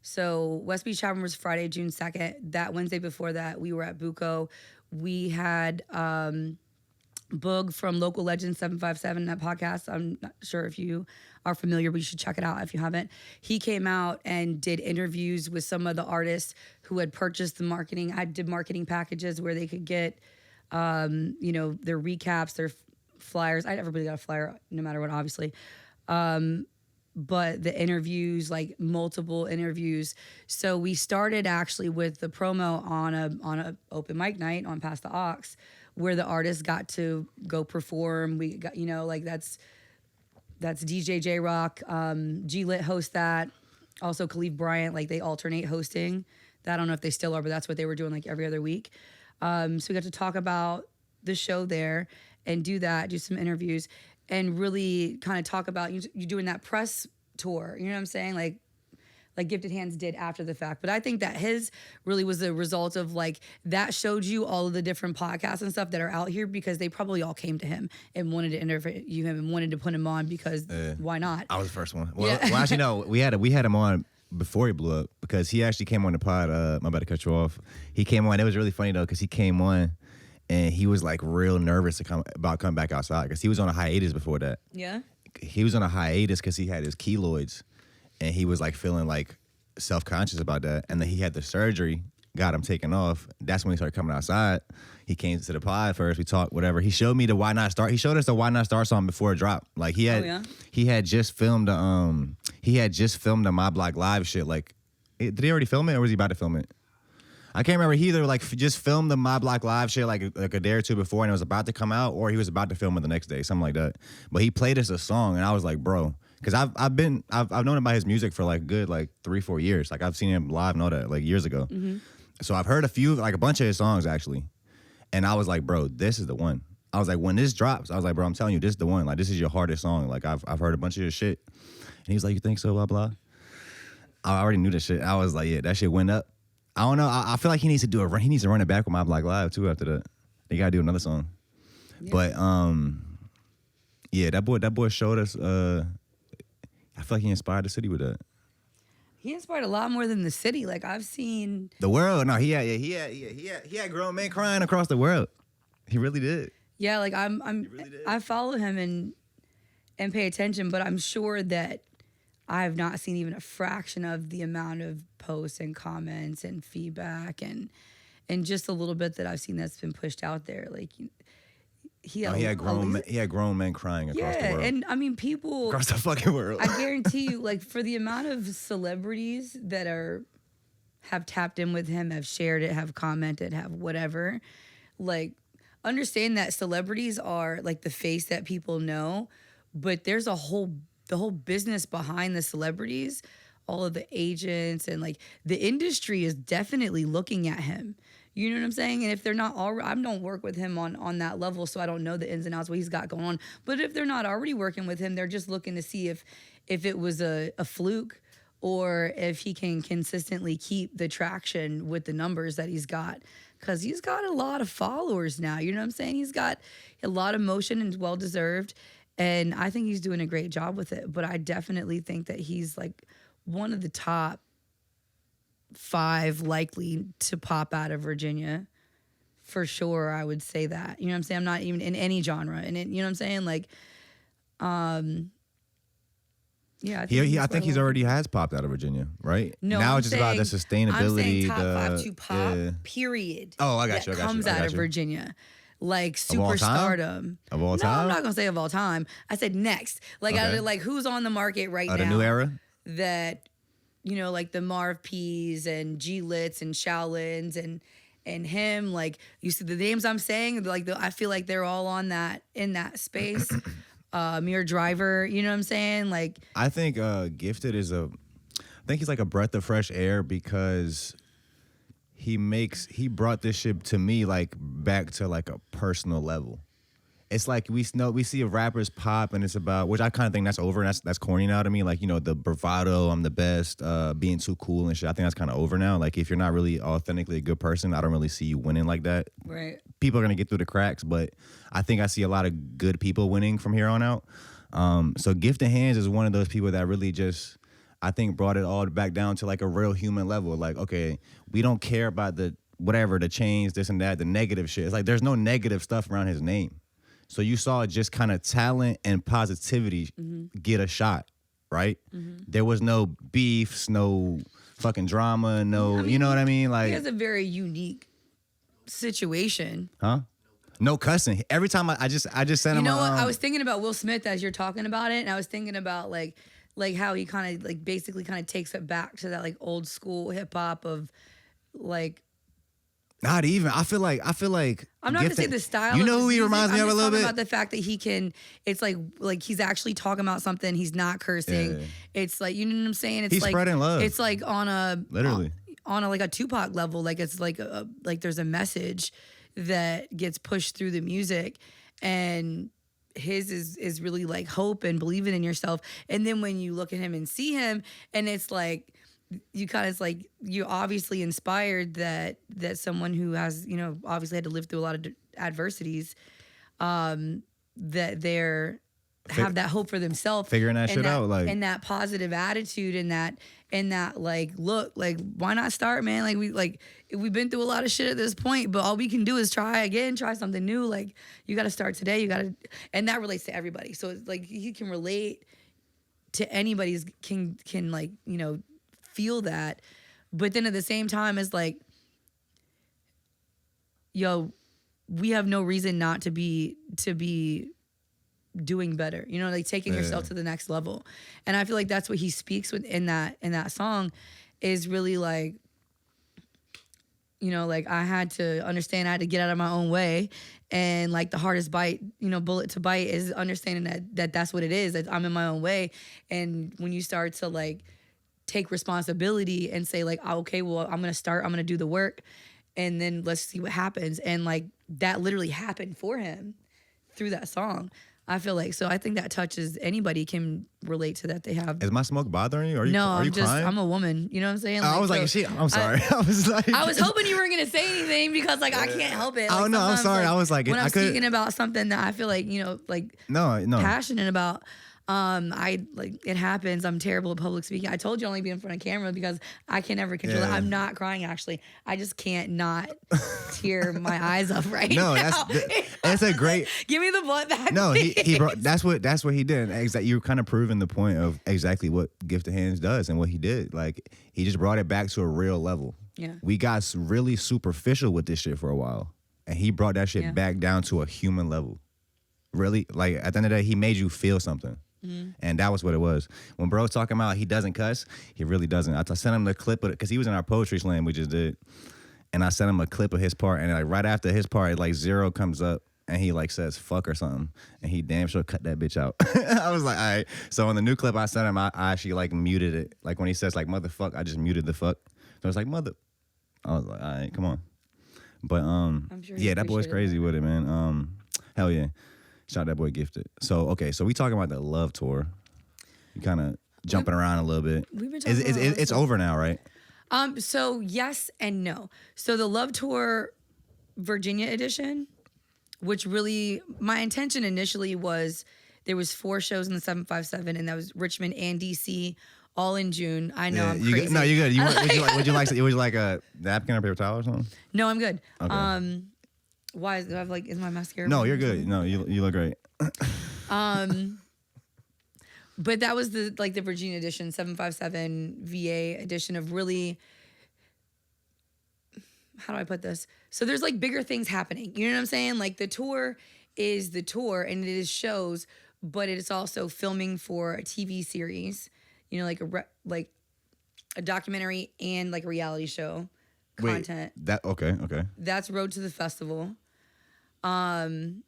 So West Beach Tavern was Friday, June 2nd. That Wednesday before that, we were at Buco. We had Boog from Local Legends 757, that podcast. I'm not sure if you are familiar, but you should check it out if you haven't. He came out and did interviews with some of the artists who had purchased the marketing. I did marketing packages where they could get, their recaps, their flyers. Everybody got a flyer no matter what, obviously. but the interviews, like multiple interviews. So we started actually with the promo on a open mic night on Past the Aux, where the artists got to go perform. We got, like that's DJ J Rock, G Lit host that. Also Khalif Bryant, like they alternate hosting. I don't know if they still are, but that's what they were doing like every other week. So we got to talk about the show there and do some interviews, and really kind of talk about you doing that press tour. You know what I'm saying? Like Gifted Hands did after the fact. But I think that his really was the result of like that showed you all of the different podcasts and stuff that are out here, because they probably all came to him and wanted to interview him and wanted to put him on, because why not? I was the first one. Well, actually, no, we had him on before he blew up, because he actually came on the pod. I'm about to cut you off. He came on. It was really funny though, because he came on and he was like real nervous about coming back outside, because he was on a hiatus before that. Yeah. He was on a hiatus because he had his keloids, and he was like feeling like self-conscious about that. And then he had the surgery, got him taken off. That's when he started coming outside. He came to the pod first. We talked, whatever. He showed me the Why Not Start. He showed us the Why Not Start song before it dropped. Like he had just filmed the My Block Live shit. Like, did he already film it, or was he about to film it? I can't remember. He either like just filmed the My Block Live shit like a day or two before, and it was about to come out, or he was about to film it the next day, something like that. But he played us a song, and I was like, bro, because I've known about his music for like good like 3-4 years. Like I've seen him live and all that like years ago. Mm-hmm. So I've heard a bunch of his songs actually, and I was like, bro, this is the one. I was like, when this drops, I was like, bro, I'm telling you, this is the one. Like this is your hardest song. Like I've heard a bunch of your shit, and he was like, you think so? Blah blah. I already knew that shit. I was like, yeah, that shit went up. I don't know. I feel like he needs to he needs to run it back with My Block Live too after that. They gotta do another song. Yeah. But yeah, that boy showed us. I feel like he inspired the city with that. He inspired a lot more than the city. Like I've seen the world. No, he had grown men crying across the world. He really did. Yeah, like I follow him and pay attention, but I'm sure that I have not seen even a fraction of the amount of posts and comments and feedback and just a little bit that I've seen that's been pushed out there. Like he had grown men crying across the world. Yeah, and I mean people across the fucking world. I guarantee you, like for the amount of celebrities that have tapped in with him, have shared it, have commented, have whatever, like understand that celebrities are like the face that people know, but there's the whole business behind the celebrities, all of the agents, and like the industry is definitely looking at him. You know what I'm saying? And if they're not already, I don't work with him on that level, so I don't know the ins and outs what he's got going on. But if they're not already working with him, they're just looking to see if it was a fluke, or if he can consistently keep the traction with the numbers that he's got. Because he's got a lot of followers now. You know what I'm saying? He's got a lot of motion and well-deserved. And I think he's doing a great job with it. But I definitely think that he's like one of the top 5 likely to pop out of Virginia. For sure, I would say that. You know what I'm saying? I'm not even in any genre. And you know what I'm saying? Like, yeah. I think he's already has popped out of Virginia, right? No, now it's just about the sustainability. I'm saying top 5 to pop, period. Oh, I got you. Comes out of Virginia. Like superstardom. Of all time? No, I'm not gonna say of all time. I said next. Like like who's on the market right now? The new era? That, like the Marv P's and G Lits and Shaolins and him. Like you see the names I'm saying, like I feel like they're all on that in that space. Mere Driver, you know what I'm saying? Like I think Gifted is I think he's like a breath of fresh air, because he brought this shit to me like back to like a personal level. It's like we see rappers pop, and it's about, which I kind of think that's over, and that's corny now to me. Like, the bravado, I'm the best, being too cool and shit. I think that's kind of over now. Like if you're not really authentically a good person, I don't really see you winning like that. Right. People are gonna get through the cracks, but I think I see a lot of good people winning from here on out. So Gifted Hands is one of those people that really just, I think, brought it all back down to like a real human level. Like, okay, we don't care about the chains, this and that, the negative shit. It's like there's no negative stuff around his name. So you saw just kind of talent and positivity get a shot, right? Mm-hmm. There was no beefs, no fucking drama, no, you know what I mean? Like, he has a very unique situation. Huh? No cussing. Every time I just sent him. You know what? I was thinking about Will Smith as you're talking about it, and I was thinking about like like how he kind of like basically kind of takes it back to that like old school hip hop of like. Not even. I feel like. I'm not gonna say the style. You know of who he music. reminds me of a little bit. About the fact that he can. It's like he's actually talking about something. He's not cursing. Yeah. It's like, you know what I'm saying. It's He's like spreading love. It's like on a Literally. on a like a Tupac level. Like it's like there's a message that gets pushed through the music, and his is really like hope and believing in yourself. And then when you look at him and see him, and it's like. You kind of like you're obviously inspired that someone who has, you know, obviously had to live through a lot of adversities, that they're have that hope for themselves, figuring that shit out, like, and that positive attitude and that like look, like why not start, man? Like we've been through a lot of shit at this point, but all we can do is try again, try something new. Like you got to start today. You got to, and that relates to everybody. So it's like he can relate to anybody's can like, you know, feel that, but then at the same time it's like, yo, we have no reason not to be doing better, you know, like taking yourself to the next level. And I feel like that's what he speaks with in that song is really like, you know, like I had to understand I had to get out of my own way, and like the hardest bite, you know, bullet to bite is understanding that that's what it is, that I'm in my own way. And when you start to like take responsibility and say like, oh, okay, well, I'm going to do the work and then let's see what happens. And like that literally happened for him through that song. I feel like, so I think that touches anybody can relate to that. They have. Is my smoke bothering you? Are you crying? I'm a woman. You know what I'm saying? Like, I was like, shit, I'm sorry. I was like, I was hoping you weren't going to say anything because like, I can't help it. Like, oh no, I'm sorry. Like, I was like, when I'm speaking about something that I feel like, you know, like no, passionate about, I like it happens. I'm terrible at public speaking. I told you only be in front of camera because I can never control it. I'm not crying actually. I just can't not tear my eyes up right now. That's a great. Give me the blood back. No, he brought. That's what he did. Exactly, you're kind of proving the point of exactly what Gifted Hands does and what he did. Like he just brought it back to a real level. Yeah, we got really superficial with this shit for a while, and he brought that shit back down to a human level. Really, like at the end of the day, he made you feel something. And that was what it was. When bro's talking about he doesn't cuss, he really doesn't. I sent him the clip of it because he was in our poetry slam we just did, and I sent him a clip of his part, and like right after his part, like Zero comes up and he like says fuck or something, and he damn sure cut that bitch out. I was like, all right. So on the new clip I sent him, I actually like muted it. Like when he says like motherfuck, I just muted the fuck. So it's like mother. I was like, all right, come on. But I'm sure yeah, that boy's crazy with it, man. Hell yeah. Shout out that boy Gifted. So, okay, so we talking about the Love Tour. You kind of jumping around a little bit. We've been talking about it's over now, right? So yes and no. So the Love Tour Virginia edition, which really, my intention initially was there was 4 shows in the 757, and that was Richmond and DC, all in June. I know I'm crazy. No, you're good. Would you like a napkin or paper towel or something? No, I'm good. Okay. Why do I have like, is my mascara? No, you're good. No, you look great. But that was the Virginia edition, 757 VA edition of really, how do I put this? So there's like bigger things happening. You know what I'm saying? Like the tour is the tour and it is shows, but it is also filming for a TV series, you know, like a documentary and like a reality show content. Okay. That's Road to the Festival. And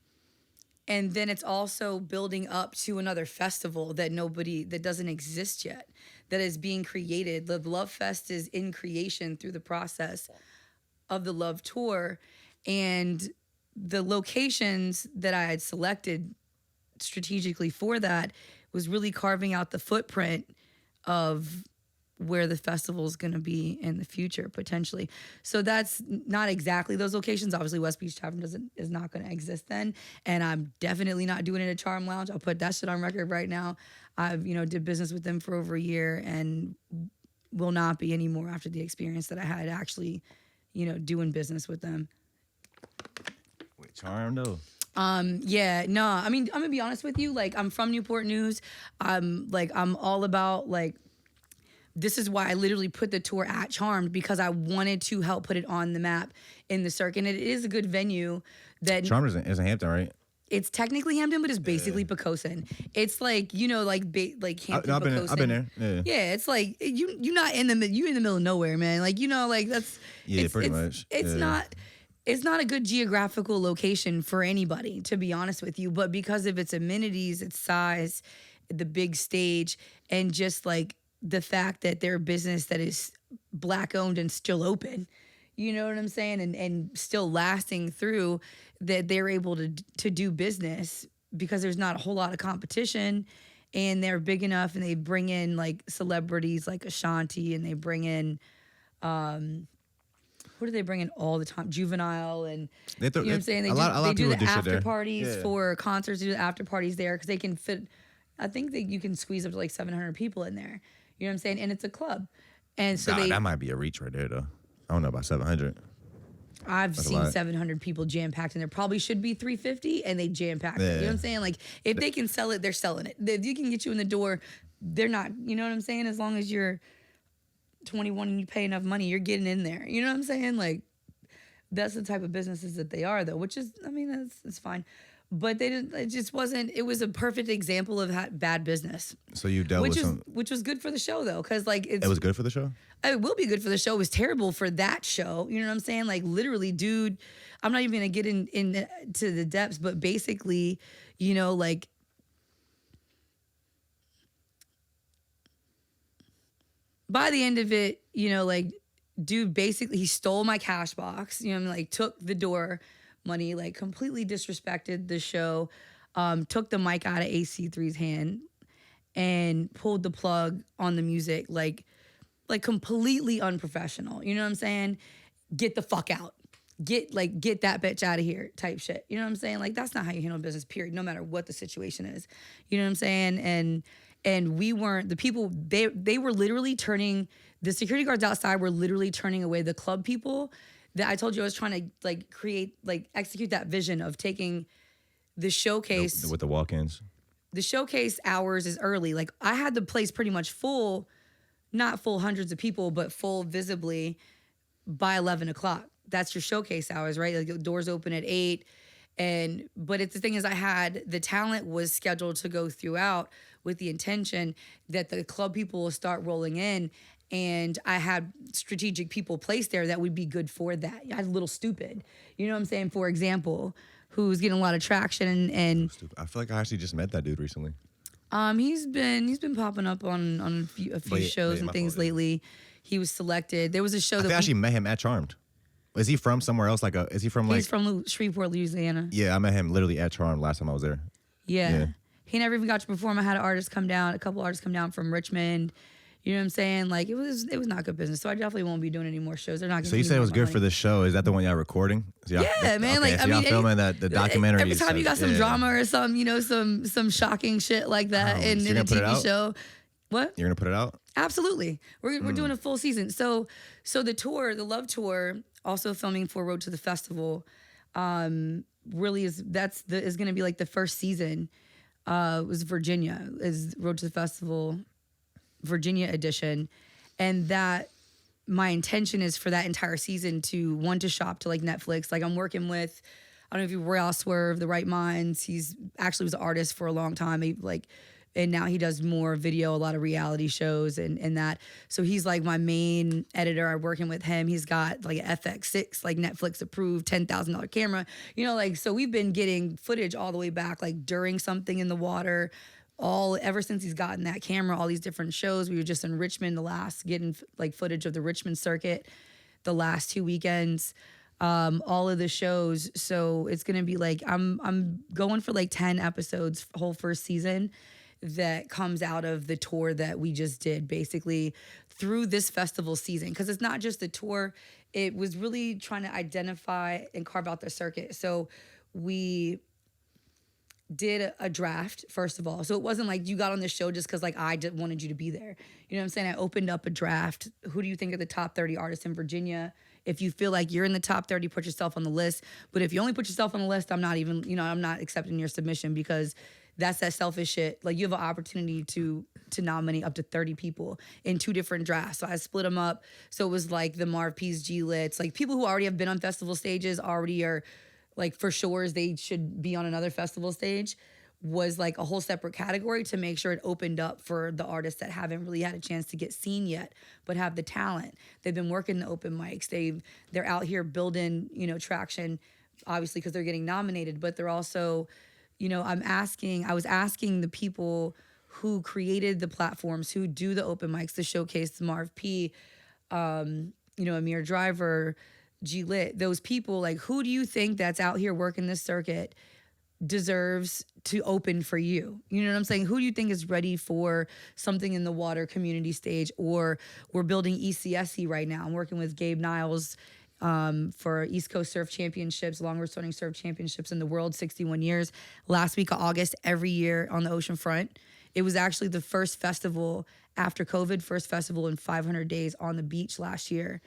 then it's also building up to another festival that doesn't exist yet, that is being created. The Love Fest is in creation through the process of the Love Tour. And the locations that I had selected strategically for that was really carving out the footprint of where the festival is going to be in the future, potentially. So that's not exactly those locations. Obviously, West Beach Tavern is not going to exist then. And I'm definitely not doing it at Charm Lounge. I'll put that shit on record right now. I've, did business with them for over a year and will not be anymore after the experience that I had actually, doing business with them. Wait, Charm though? Yeah, no, I mean, I'm going to be honest with you. Like, I'm from Newport News. I'm all about, this is why I literally put the tour at Charmed, because I wanted to help put it on the map in the circuit. And it is a good venue. That Charmed is in Hampton, right? It's technically Hampton, but it's basically Pocosin. It's like, like Hampton, Pocosin. I've been there. Yeah. Yeah, it's like you're not in the middle of nowhere, man. Like, like that's Pretty much. It's Yeah. it's not a good geographical location for anybody, to be honest with you. But because of its amenities, its size, the big stage, and just like the fact that they're a business that is Black owned and still open, you know what I'm saying? And still lasting through, that they're able to do business because there's not a whole lot of competition, and they're big enough, and they bring in like celebrities like Ashanti, and they bring in, who do they bring in all the time? Juvenile, and you know what I'm saying? They do the after parties for concerts, they do the after parties there because they can fit, I think that you can squeeze up to like 700 people in there. You know what I'm saying? And it's a club. And so that might be a reach right there, though. I don't know about 700. I've seen 700 people jam packed, and there probably should be 350, and they jam packed. Yeah. You know what I'm saying? Like, if they can sell it, they're selling it. If you can get you in the door, they're not. You know what I'm saying? As long as you're 21 and you pay enough money, you're getting in there. You know what I'm saying? Like, that's the type of businesses that they are, though. Which is, I mean, it's fine. But they didn't. It just wasn't. It was a perfect example of bad business. So you dealt with some, which was good for the show, though, because like it was good for the show. It will be good for the show. It was terrible for that show. You know what I'm saying? Like, literally, dude, I'm not even gonna get into the depths, but basically, like, by the end of it, like, dude, basically, he stole my cash box. You know what I mean? Like, took the door money, like, completely disrespected the show, took the mic out of AC3's hand and pulled the plug on the music, like completely unprofessional. You know what I'm saying? Get the fuck out. Get that bitch out of here type shit. You know what I'm saying? Like, that's not how you handle business, period, no matter what the situation is. You know what I'm saying? And we weren't, the people, they were literally turning, the security guards outside were literally turning away the club people that I told you I was trying to like create, like execute that vision of taking the showcase. With the walk-ins. The showcase hours is early. Like, I had the place pretty much full, not full hundreds of people, but full visibly by 11 o'clock. That's your showcase hours, right? Like, the doors open at 8. But the thing is, the talent was scheduled to go throughout with the intention that the club people will start rolling in. And I had strategic people placed there that would be good for that. I had Little Stupid, you know what I'm saying? For example, who's getting a lot of traction and I feel like I actually just met that dude recently. He's been popping up on a few shows and things lately. He was selected. There was a show I actually met him at Charmed. Is he from somewhere else? Is he from like? He's from Shreveport, Louisiana. Yeah, I met him literally at Charmed last time I was there. Yeah. He never even got to perform. I had a couple artists come down from Richmond. You know what I'm saying? Like, it was not good business. So I definitely won't be doing any more shows. They're not. So you said it was good for the show. Is that the one y'all recording? Yeah, man. Okay, like, so y'all filming the documentary. Every time you got some drama or some shocking shit like that in a TV show. What? You're gonna put it out? Absolutely. We're doing a full season. So the tour, the Love Tour, also filming for Road to the Festival, really is going to be like the first season. Was Virginia, is Road to the Festival Virginia edition, and that my intention is for that entire season to shop to like Netflix. Like, I'm working with, I don't know if you Royale Swerve, The Right Minds. He's actually was an artist for a long time. And now he does more video, a lot of reality shows and that. So he's like my main editor. I'm working with him. He's got like an FX6, like Netflix approved $10,000 camera. So we've been getting footage all the way back, like during something in the water, ever since he's gotten that camera, all these different shows. We were just in Richmond getting like footage of the Richmond circuit the last 2 weekends. All of the shows. So it's gonna be like I'm going for like 10 episodes, whole first season, that comes out of the tour that we just did, basically through this festival season. Because it's not just the tour, it was really trying to identify and carve out the circuit. So we did a draft, first of all. So it wasn't like you got on the show just because like I wanted you to be there. You know what I'm saying? I opened up a draft. Who do you think are the top 30 artists in Virginia? If you feel like you're in the top 30, put yourself on the list. But if you only put yourself on the list, I'm not accepting your submission, because that's that selfish shit. Like, you have an opportunity to nominate up to 30 people in 2 different drafts. So I split them up. So it was like the Marv P's, G-Lits, like people who already have been on festival stages, already are like for sure they should be on another festival stage, was like a whole separate category to make sure it opened up for the artists that haven't really had a chance to get seen yet, but have the talent. They've been working the open mics. They're out here building, traction, obviously because they're getting nominated, but they're also, I was asking the people who created the platforms, who do the open mics, the showcase, Marv P, Amir Driver, G Lit, those people, like, who do you think that's out here working this circuit deserves to open for you? You know what I'm saying? Who do you think is ready for something in the water community stage? Or we're building ECSC right now. I'm working with Gabe Niles for East Coast Surf Championships, longest running surf championships in the world, 61 years. Last week of August, every year on the ocean front. It was actually the first festival after COVID, first festival in 500 days on the beach last year.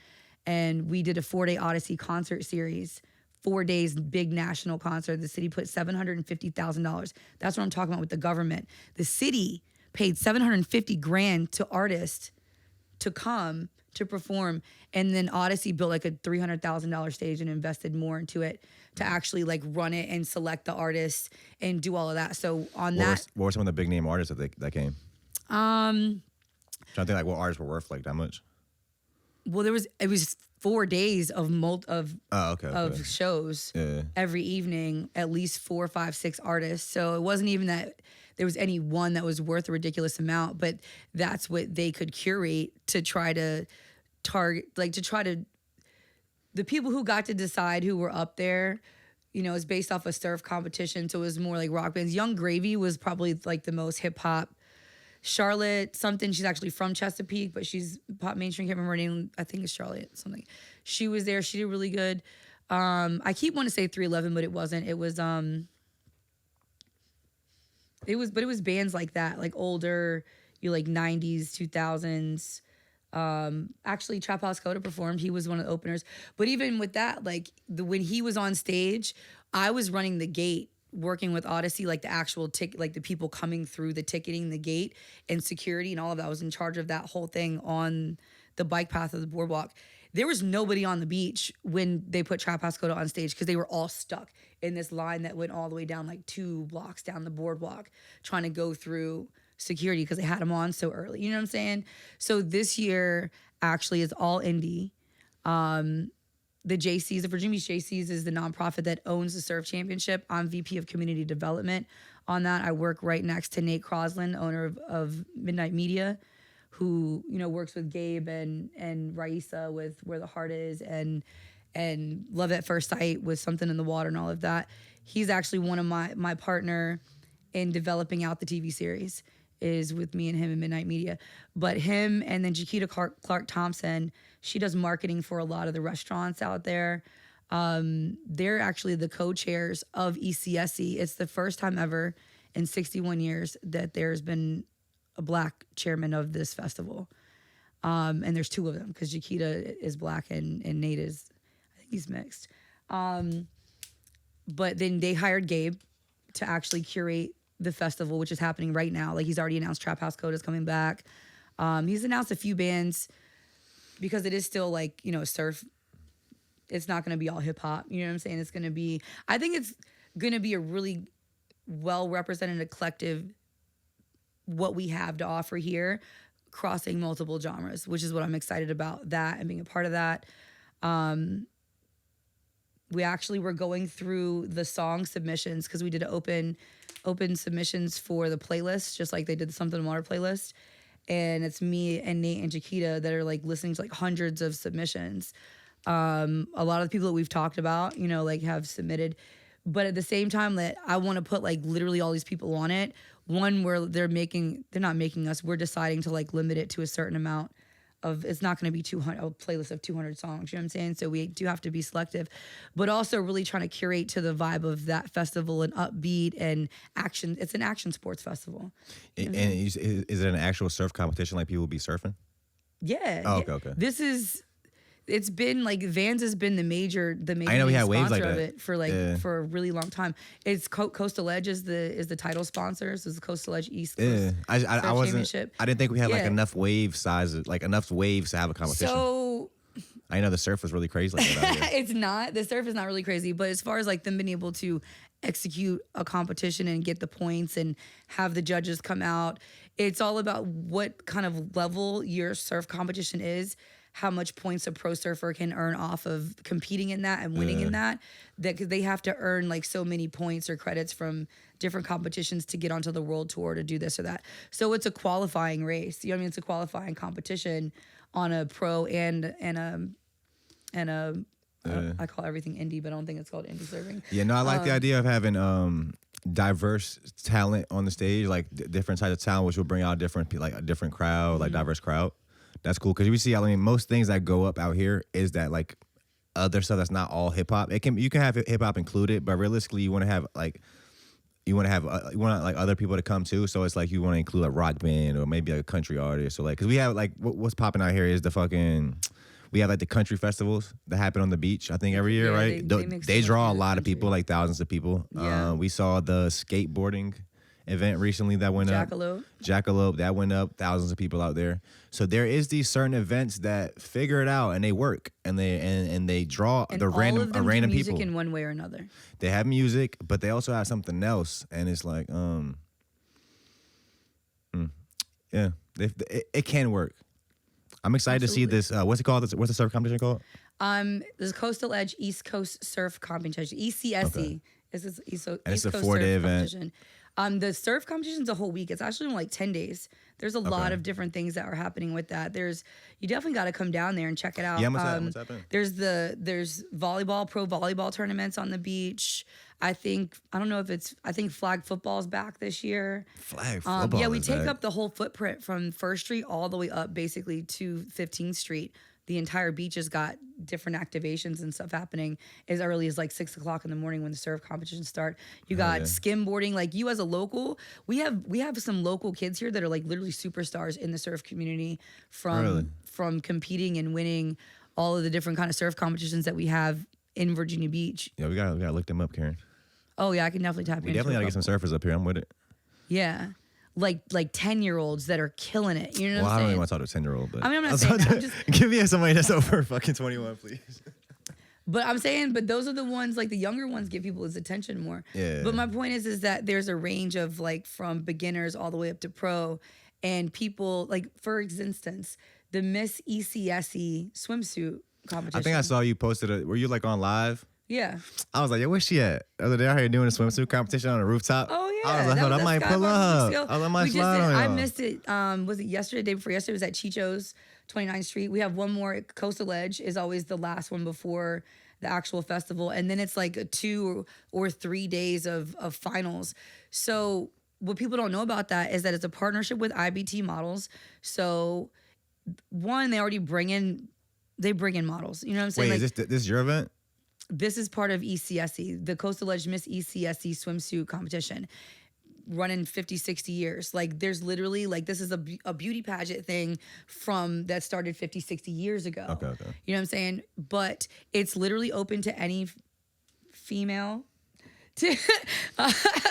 And we did a 4-day Odyssey concert series, 4 days, big national concert. The city put $750,000. That's what I'm talking about with the government. The city paid $750,000 to artists to come to perform. And then Odyssey built like a $300,000 stage and invested more into it to actually like run it and select the artists and do all of that. So on what were some of the big name artists that came? Trying to think like what artists were worth like that much. Well, it was 4 days of of shows every evening, at least 4, 5, 6 artists. So it wasn't even that there was any one that was worth a ridiculous amount, but that's what they could curate to try to target, like the people who got to decide who were up there, is based off a surf competition. So it was more like rock bands. Young Gravy was probably like the most hip hop. Charlotte something, she's actually from Chesapeake, but she's pop mainstream, can't remember her name. I think it's Charlotte something. She was there, she did really good. I keep wanting to say 311, but it wasn't. It was bands like that, like older, like 90s, 2000s. Actually Trap House Coda performed. He was one of the openers. But even with that, like when he was on stage, I was running the gate, working with Odyssey, like the actual ticket, like the people coming through the ticketing, the gate, and security and all of that. I was in charge of that whole thing on the bike path of the boardwalk. There was nobody on the beach when they put Trap House Coda on stage because they were all stuck in this line that went all the way down like 2 blocks down the boardwalk trying to go through security because they had them on so early. You know what I'm saying? So this year actually is all indie. The JCs, the Virginia Beach JCs, is the nonprofit that owns the Surf Championship. I'm VP of Community Development on that. I work right next to Nate Crosland, owner of Midnight Media, who works with Gabe and Raisa with Where the Heart Is and Love at First Sight with Something in the Water and all of that. He's actually one of my partner in developing out the TV series, is with me and him in Midnight Media. But him and then Jaquita Clark Thompson, she does marketing for a lot of the restaurants out there. They're actually the co-chairs of ECSC. It's the first time ever in 61 years that there's been a Black chairman of this festival. And there's 2 of them because Jaquita is Black and Nate is, I think he's mixed. But then they hired Gabe to actually curate the festival, which is happening right now. Like he's already announced Trap House Coda is coming back. He's announced a few bands because it is still like, surf. It's not going to be all hip hop. You know what I'm saying? I think it's going to be a really well represented collective, what we have to offer here, crossing multiple genres, which is what I'm excited about, that and being a part of that. We actually were going through the song submissions because we did an open submissions for the playlist, just like they did the Something in the Water playlist. And it's me and Nate and Jaquita that are like listening to like hundreds of submissions. A lot of the people that we've talked about, like have submitted. But at the same time that I want to put like literally all these people on it, one where they're not making us, we're deciding to like limit it to a certain amount of, it's not going to be 200, a playlist of 200 songs, you know what I'm saying? So we do have to be selective, but also really trying to curate to the vibe of that festival and upbeat and action. It's an action sports festival. And is it an actual surf competition like people will be surfing? Yeah. Oh, okay. It's been like Vans has been the major I know we had waves like of that. It for a really long time. It's Coastal Edge is the title sponsor. So it's the Coastal Edge East Coast I didn't think we had like enough wave sizes, like enough waves to have a competition. So I know the surf was really crazy like that out here. It's not. The surf is not really crazy, but as far as like them being able to execute a competition and get the points and have the judges come out, it's all about what kind of level your surf competition is, how much points a pro surfer can earn off of competing in that and winning in that because they have to earn like so many points or credits from different competitions to get onto the world tour to do this or that. So it's a qualifying race. You know what I mean? It's a qualifying competition on a pro and a I call everything indie, but I don't think it's called indie surfing. Yeah, no, I like the idea of having diverse talent on the stage, like different types of talent, which will bring out a different crowd, like diverse crowd. That's cool because we see. I mean, most things that go up out here is that like other stuff that's not all hip hop. You can have hip hop included, but realistically, you want to have other people to come too. So it's like you want to include a rock band or maybe like a country artist or like because we have like what's popping out here is we have like the country festivals that happen on the beach, I think every year, right? They draw a lot of people, like thousands of people. Yeah. We saw the skateboarding event recently that went up. Jackalope, that went up, thousands of people out there. So there is these certain events that figure it out and they work and they draw and the random do random music people in one way or another. They have music, but they also have something else, and it's like yeah, it can work. I'm excited to see this. What's it called? What's the surf competition called? This Coastal Edge East Coast Surf Competition, ECSE. Okay. It's It's a 4-day event. The surf competition's a whole week. It's actually only like 10 days. There's a lot of different things that are happening with that. You definitely got to come down there and check it out. Yeah, what's happening? There's volleyball, pro volleyball tournaments on the beach. I think flag football's back this year. Flag football. Yeah, we take up the whole footprint from First Street all the way up basically to 15th Street. The entire beach has got different activations and stuff happening as early as like 6 o'clock in the morning when the surf competitions start. You got skimboarding. Like you as a local, we have some local kids here that are like literally superstars in the surf community from competing and winning all of the different kind of surf competitions that we have in Virginia Beach. Yeah, we gotta look them up, Karen. Oh yeah, I can definitely tap into it. We definitely gotta get some surfers up here. I'm with it. Yeah. Like 10-year-olds that are killing it. You know what I'm saying? I don't really want to talk to a 10-year-old, but I mean, I'm not saying that. I'm just give me somebody that's over fucking 21, please. But I'm saying, those are the ones, like the younger ones get people's attention more. Yeah. But my point is that there's a range of like from beginners all the way up to pro, and people like, for instance, the Miss ECSE swimsuit competition. I think I saw you posted were you like on live? Yeah. I was like, yo, where's she at? The other day out here doing a swimsuit competition on a rooftop. Oh yeah. I was like, hold on, I might pull up. I might slide on I y'all. missed it. Was it yesterday, day before yesterday? It was at Chicho's, 29th Street. We have one more. Coastal Edge is always the last one before the actual festival. And then it's like 2 or 3 days of finals. So what people don't know about that is that it's a partnership with IBT Models. So one, they bring in models. You know what I'm saying? Wait, like, is this your event? This is part of ECSE, the Coastal Edge Miss ECSE swimsuit competition, running 50, 60 years. Like there's literally like, this is a beauty pageant thing that started 50, 60 years ago. Okay. You know what I'm saying? But it's literally open to any female to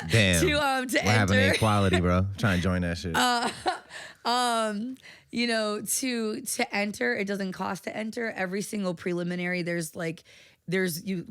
Damn. to We're enter. having equality, bro. Trying to join that shit. You know, to enter. It doesn't cost to enter. Every single preliminary, there's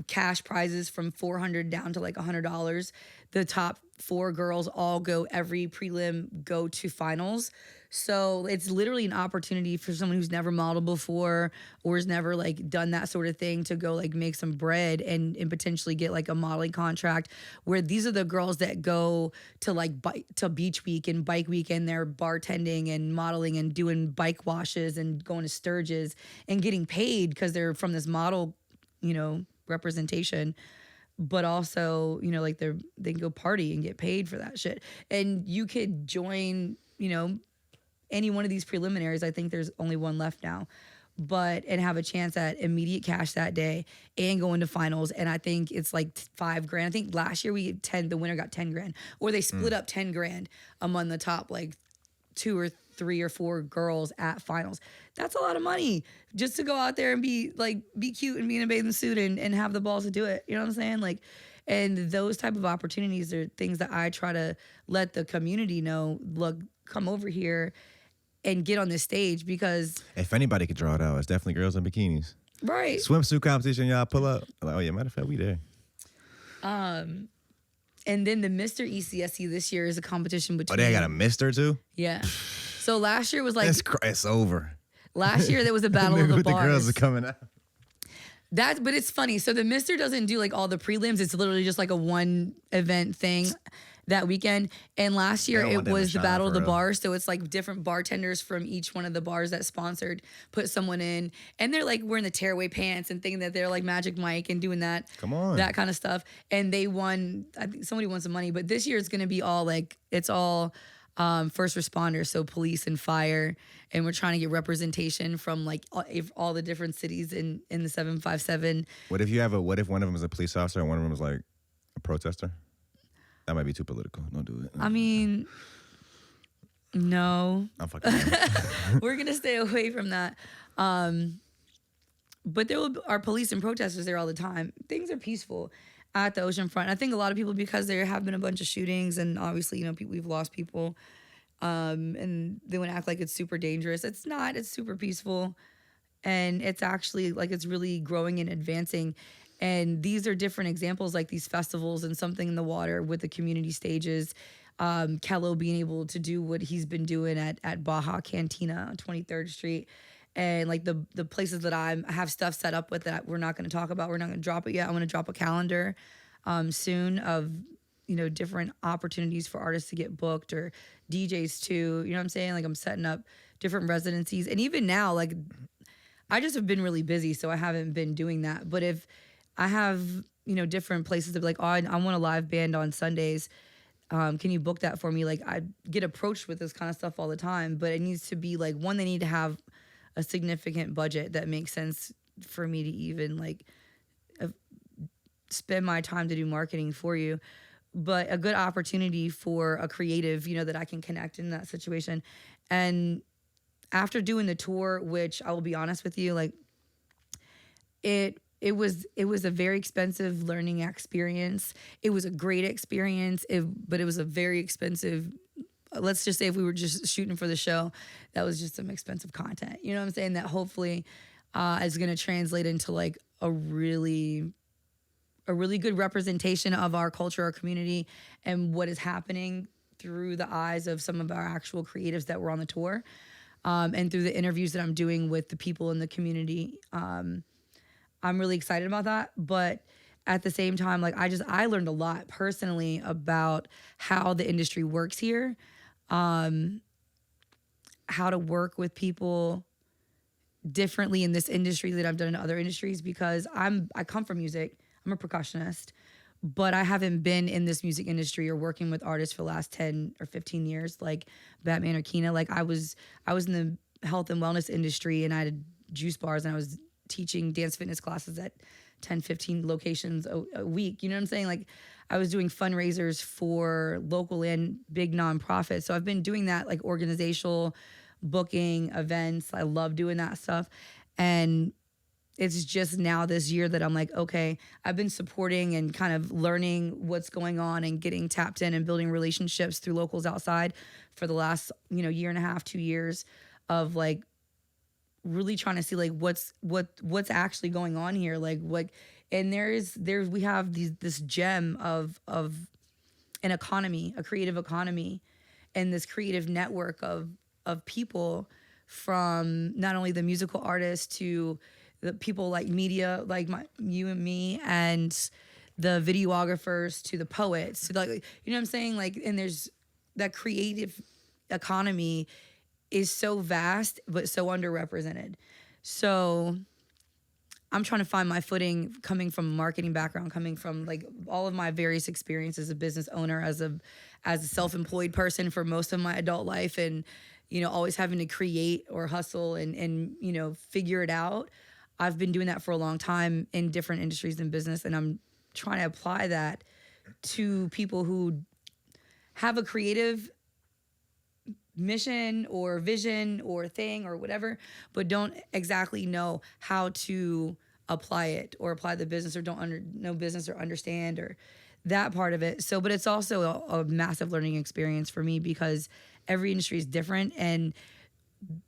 cash prizes from $400 down to like $100. The top 4 girls all every prelim go to finals. So it's literally an opportunity for someone who's never modeled before or has never like done that sort of thing to go like make some bread and potentially get like a modeling contract, where these are the girls that go to like to beach week and bike week, and they're bartending and modeling and doing bike washes and going to Sturgis and getting paid because they're from this model, you know, representation, but also, you know, like they can go party and get paid for that shit. And you could join, you know, any one of these preliminaries. I think there's only one left now, and have a chance at immediate cash that day and go into finals. And I think it's like $5,000. I think last year the winner got $10,000, or they split up $10,000 among the top like 2 or 3 or 4 girls at finals. That's a lot of money just to go out there and be cute and be in a bathing suit and have the balls to do it. You know what I'm saying? Like, and those type of opportunities are things that I try to let the community know. Look, come over here and get on this stage, because if anybody could draw it out, it's definitely girls in bikinis. Right. Swimsuit competition, y'all pull up. Like, oh yeah, matter of fact, we there. And then the Mr. ECSC this year is a competition Oh, between. they got a mister too? Yeah. So last year was like. It's over. Last year there was a battle of the bars. The girls are coming out. But it's funny. So the Mister doesn't do like all the prelims. It's literally just like a one event thing that weekend. And last year it was the battle of the bars. So it's like different bartenders from each one of the bars that sponsored put someone in, and they're like wearing the tearaway pants and thinking that they're like Magic Mike and doing that. Come on. That kind of stuff. And they won. I think somebody won some money. But this year it's going to be all like it's all first responders, so police and fire. And we're trying to get representation from like all the different cities in the 757. What if one of them is a police officer and one of them is like a protester? That might be too political. Don't do it. I mean, no. I'm fucking We're going to stay away from that. But there are police and protesters there all the time. Things are peaceful at the oceanfront. I think a lot of people, because there have been a bunch of shootings and obviously, we've lost people. And they want to act like it's super dangerous. It's not. It's super peaceful. And it's actually like it's really growing and advancing. And these are different examples, like these festivals and Something in the Water with the community stages. Kello being able to do what he's been doing at Baja Cantina on 23rd Street. And like the places that I have stuff set up with that we're not going to talk about. We're not going to drop it yet. I'm going to drop a calendar soon of different opportunities for artists to get booked or DJs too. You know what I'm saying? Like I'm setting up different residencies. And even now, like I just have been really busy, so I haven't been doing that. But if I have, different places to be like, oh, I want a live band on Sundays. Can you book that for me? Like I get approached with this kind of stuff all the time, but it needs to be like, one, they need to have a significant budget that makes sense for me to even like spend my time to do marketing for you. But a good opportunity for a creative, that I can connect in that situation. And after doing the tour, which I will be honest with you, like it was a very expensive learning experience. It was a great experience, but it was a very expensive. Let's just say if we were just shooting for the show, that was just some expensive content. You know what I'm saying? That hopefully is going to translate into like a really good representation of our culture, our community, and what is happening through the eyes of some of our actual creatives that were on the tour, and through the interviews that I'm doing with the people in the community. I'm really excited about that. But at the same time, like I learned a lot personally about how the industry works here, how to work with people differently in this industry that I've done in other industries, because I come from music. I'm a percussionist, but I haven't been in this music industry or working with artists for the last 10 or 15 years, like Batman or Keena. Like I was in the health and wellness industry, and I had juice bars, and I was teaching dance fitness classes at 10, 15 locations a week. You know what I'm saying? Like I was doing fundraisers for local and big nonprofits. So I've been doing that, like organizational booking events. I love doing that stuff. And it's just now this year that I'm like, okay, I've been supporting and kind of learning what's going on and getting tapped in and building relationships through locals outside for the last, year and a half, 2 years of like really trying to see like what's actually going on here. Like what, and we have this gem of an economy, a creative economy, and this creative network of people, from not only the musical artists to the people like media, like you and me, and the videographers, to the poets, to like, you know what I'm saying? Like, and there's that creative economy is so vast, but so underrepresented. So I'm trying to find my footing, coming from a marketing background, coming from like all of my various experiences as a business owner, as a self-employed person for most of my adult life, and, always having to create or hustle and figure it out. I've been doing that for a long time in different industries and business, and I'm trying to apply that to people who have a creative mission or vision or thing or whatever, but don't exactly know how to apply it or apply the business, or don't know business or understand, or that part of it. So, but it's also a massive learning experience for me, because every industry is different. And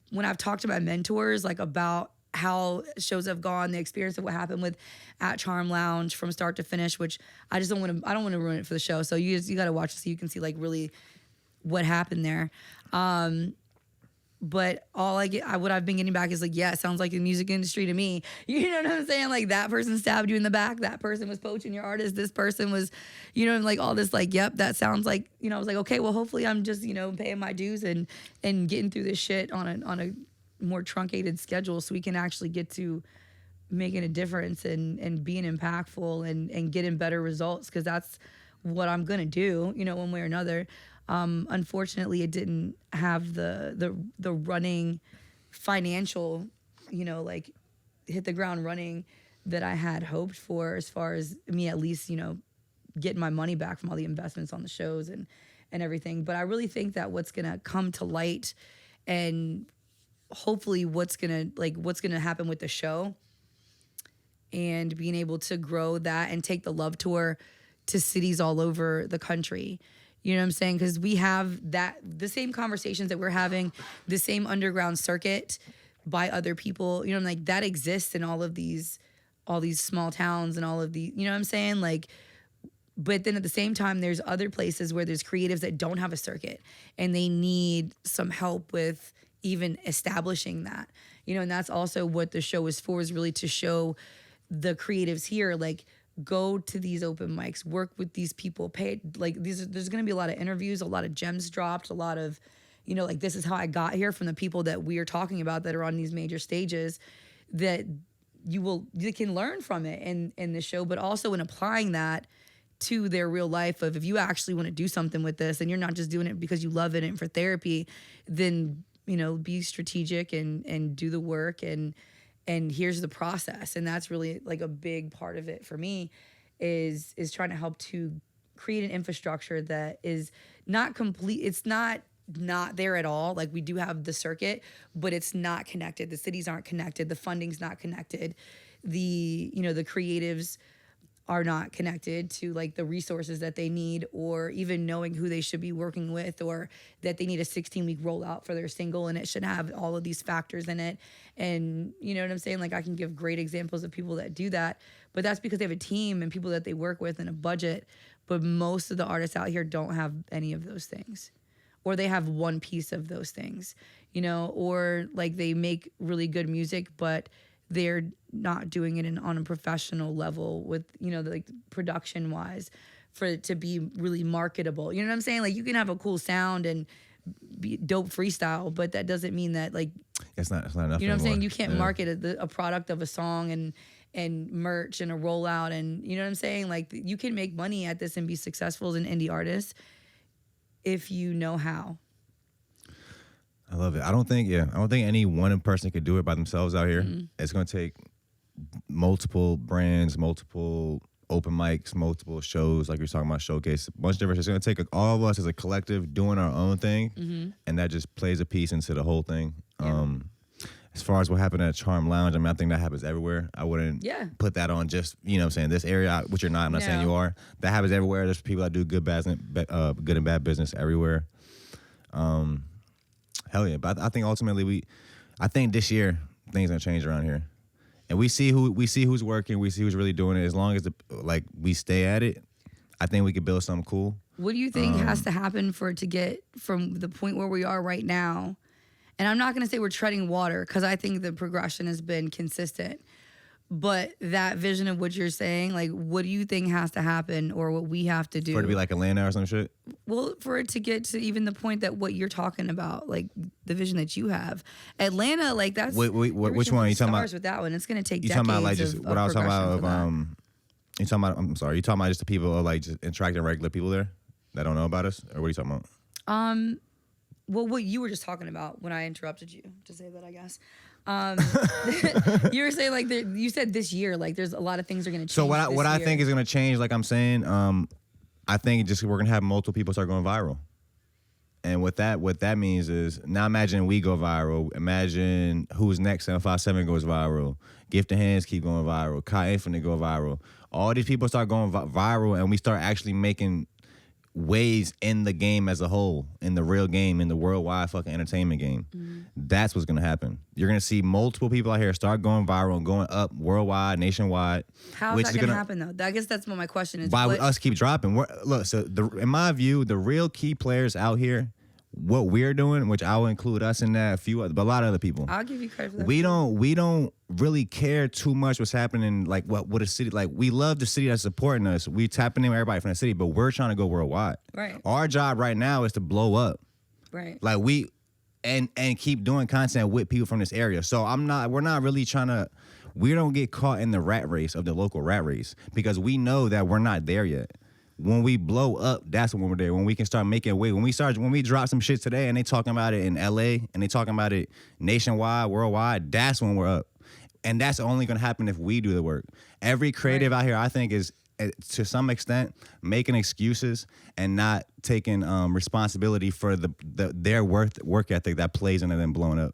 when I've talked to my mentors, like about how shows have gone, the experience of what happened with at Charm Lounge from start to finish, which I just don't want to ruin it for the show. So you got to watch it so you can see like really what happened there. But what I've been getting back is like, yeah, it sounds like the music industry to me. You know what I'm saying? Like that person stabbed you in the back. That person was poaching your artist. This person was, like all this, like, yep, that sounds like, I was like, okay, well, hopefully I'm just, paying my dues and getting through this shit on a more truncated schedule so we can actually get to making a difference and being impactful and getting better results. Cause that's what I'm going to do, one way or another. Unfortunately, it didn't have the running financial, like hit the ground running that I had hoped for, as far as me at least, getting my money back from all the investments on the shows and everything. But I really think that what's gonna come to light, and hopefully what's gonna happen with the show, and being able to grow that and take the Love Tour to cities all over the country. You know what I'm saying? Because we have the same conversations that we're having, the same underground circuit by other people, like that exists in all these small towns and all of the, you know what I'm saying? Like, but then at the same time, there's other places where there's creatives that don't have a circuit and they need some help with even establishing that, and that's also what the show is for, is really to show the creatives here, like, go to these open mics, work with these people, pay, like there's going to be a lot of interviews, a lot of gems dropped, a lot of, like, this is how I got here, from the people that we are talking about that are on these major stages, that you can learn from it in the show, but also in applying that to their real life of, if you actually want to do something with this and you're not just doing it because you love it and for therapy, then, be strategic and do the work and here's the process. And that's really like a big part of it for me, is trying to help to create an infrastructure that is not complete. It's not there at all. Like, we do have the circuit, but it's not connected. The cities aren't connected. The funding's not connected. The creatives are not connected to like the resources that they need, or even knowing who they should be working with, or that they need a 16-week rollout for their single and it should have all of these factors in it. And you know what I'm saying? Like, I can give great examples of people that do that, but that's because they have a team and people that they work with and a budget. But most of the artists out here don't have any of those things, or they have one piece of those things, or like they make really good music, but they're not doing it on a professional level with, like production wise, for it to be really marketable. You know what I'm saying? Like, you can have a cool sound and be dope freestyle, but that doesn't mean that, like, it's not enough. You know what I'm anymore. saying? You can't market a product of a song and merch and a rollout, and you know what I'm saying? Like, you can make money at this and be successful as an indie artist if you know how. I love it. I don't think any one person could do it by themselves out here. Mm-hmm. It's going to take multiple brands, multiple open mics, multiple shows, like you're talking about, showcase, a bunch of different. It's going to take all of us as a collective doing our own thing, mm-hmm. and that just plays a piece into the whole thing. Yeah. As far as what happened at Charm Lounge, I mean, I think that happens everywhere. I wouldn't put that on just, what I'm saying, this area, which you're not. I'm not saying you are. That happens everywhere. There's people that do good and bad business everywhere. Hell yeah, but I think ultimately I think this year things gonna change around here, and we see who's working, we see who's really doing it. As long as we stay at it, I think we could build something cool. What do you think has to happen for it to get from the point where we are right now? And I'm not gonna say we're treading water, because I think the progression has been consistent. But that vision of what you're saying, like, what do you think has to happen, or what we have to do? For it to be like Atlanta or some shit? Well, for it to get to even the point that what you're talking about, like the vision that you have. Atlanta, like, that's... Wait, which one are you talking about? With that one, it's going to take decades talking about, like, just of what I was talking about you talking about, I'm sorry, you talking about just the people, like, just interacting regular people there that don't know about us? Or what are you talking about? Well, what you were just talking about when I interrupted you, to say that, I guess. You were saying, like, you said this year, like, there's a lot of things are going to change. So what I think is going to change, like I'm saying, I think just we're going to have multiple people start going viral. And what that means is, now imagine we go viral. Imagine Who's Next 757 goes viral. Gift of Hands keep going viral. Kai Infinite go viral. All these people start going viral, and we start actually making waves in the game as a whole, in the real game, in the worldwide fucking entertainment game. That's what's gonna happen. You're gonna see multiple people out here start going viral and going up worldwide, nationwide. How is that gonna happen though? I guess that's what my question is. Why would us keep dropping? Look, so in my view, the real key players out here, what we're doing, which I will include us in that, a few other, but a lot of other people. I'll give you credit for that. We don't really care too much what's happening, like what a city, like we love the city that's supporting us. We tapping in with everybody from the city, but we're trying to go worldwide. Right. Our job right now is to blow up. Right. Like and keep doing content with people from this area. So we're not really trying to, we don't get caught in the rat race of the local rat race because we know that we're not there yet. When we blow up, that's when we're there. When we can start making way. When we drop some shit today and they talking about it in LA and they talking about it nationwide, worldwide, that's when we're up. And that's only gonna happen if we do the work. Every creative out here, I think, is to some extent making excuses and not taking responsibility for their work ethic that plays into them blowing up.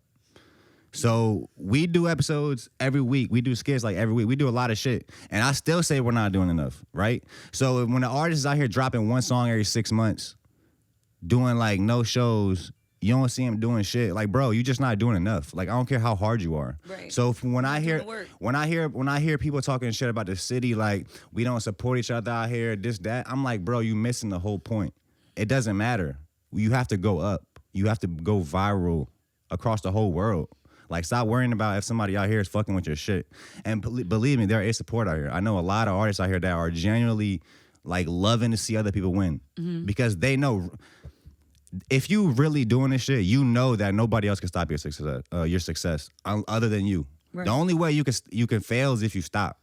So we do episodes every week. We do skits like every week. We do a lot of shit. And I still say we're not doing enough, right? So when the artist is out here dropping one song every 6 months, doing like no shows, you don't see him doing shit. Like, bro, you just not doing enough. Like, I don't care how hard you are. Right. So when I hear people talking shit about the city, like we don't support each other out here, this, that, I'm like, bro, you missing the whole point. It doesn't matter. You have to go up. You have to go viral across the whole world. Like, stop worrying about if somebody out here is fucking with your shit. And believe me, there is support out here. I know a lot of artists out here that are genuinely, like, loving to see other people win. Because they know, if you really doing this shit, you know that nobody else can stop your success other than you. Right. The only way you can fail is if you stop.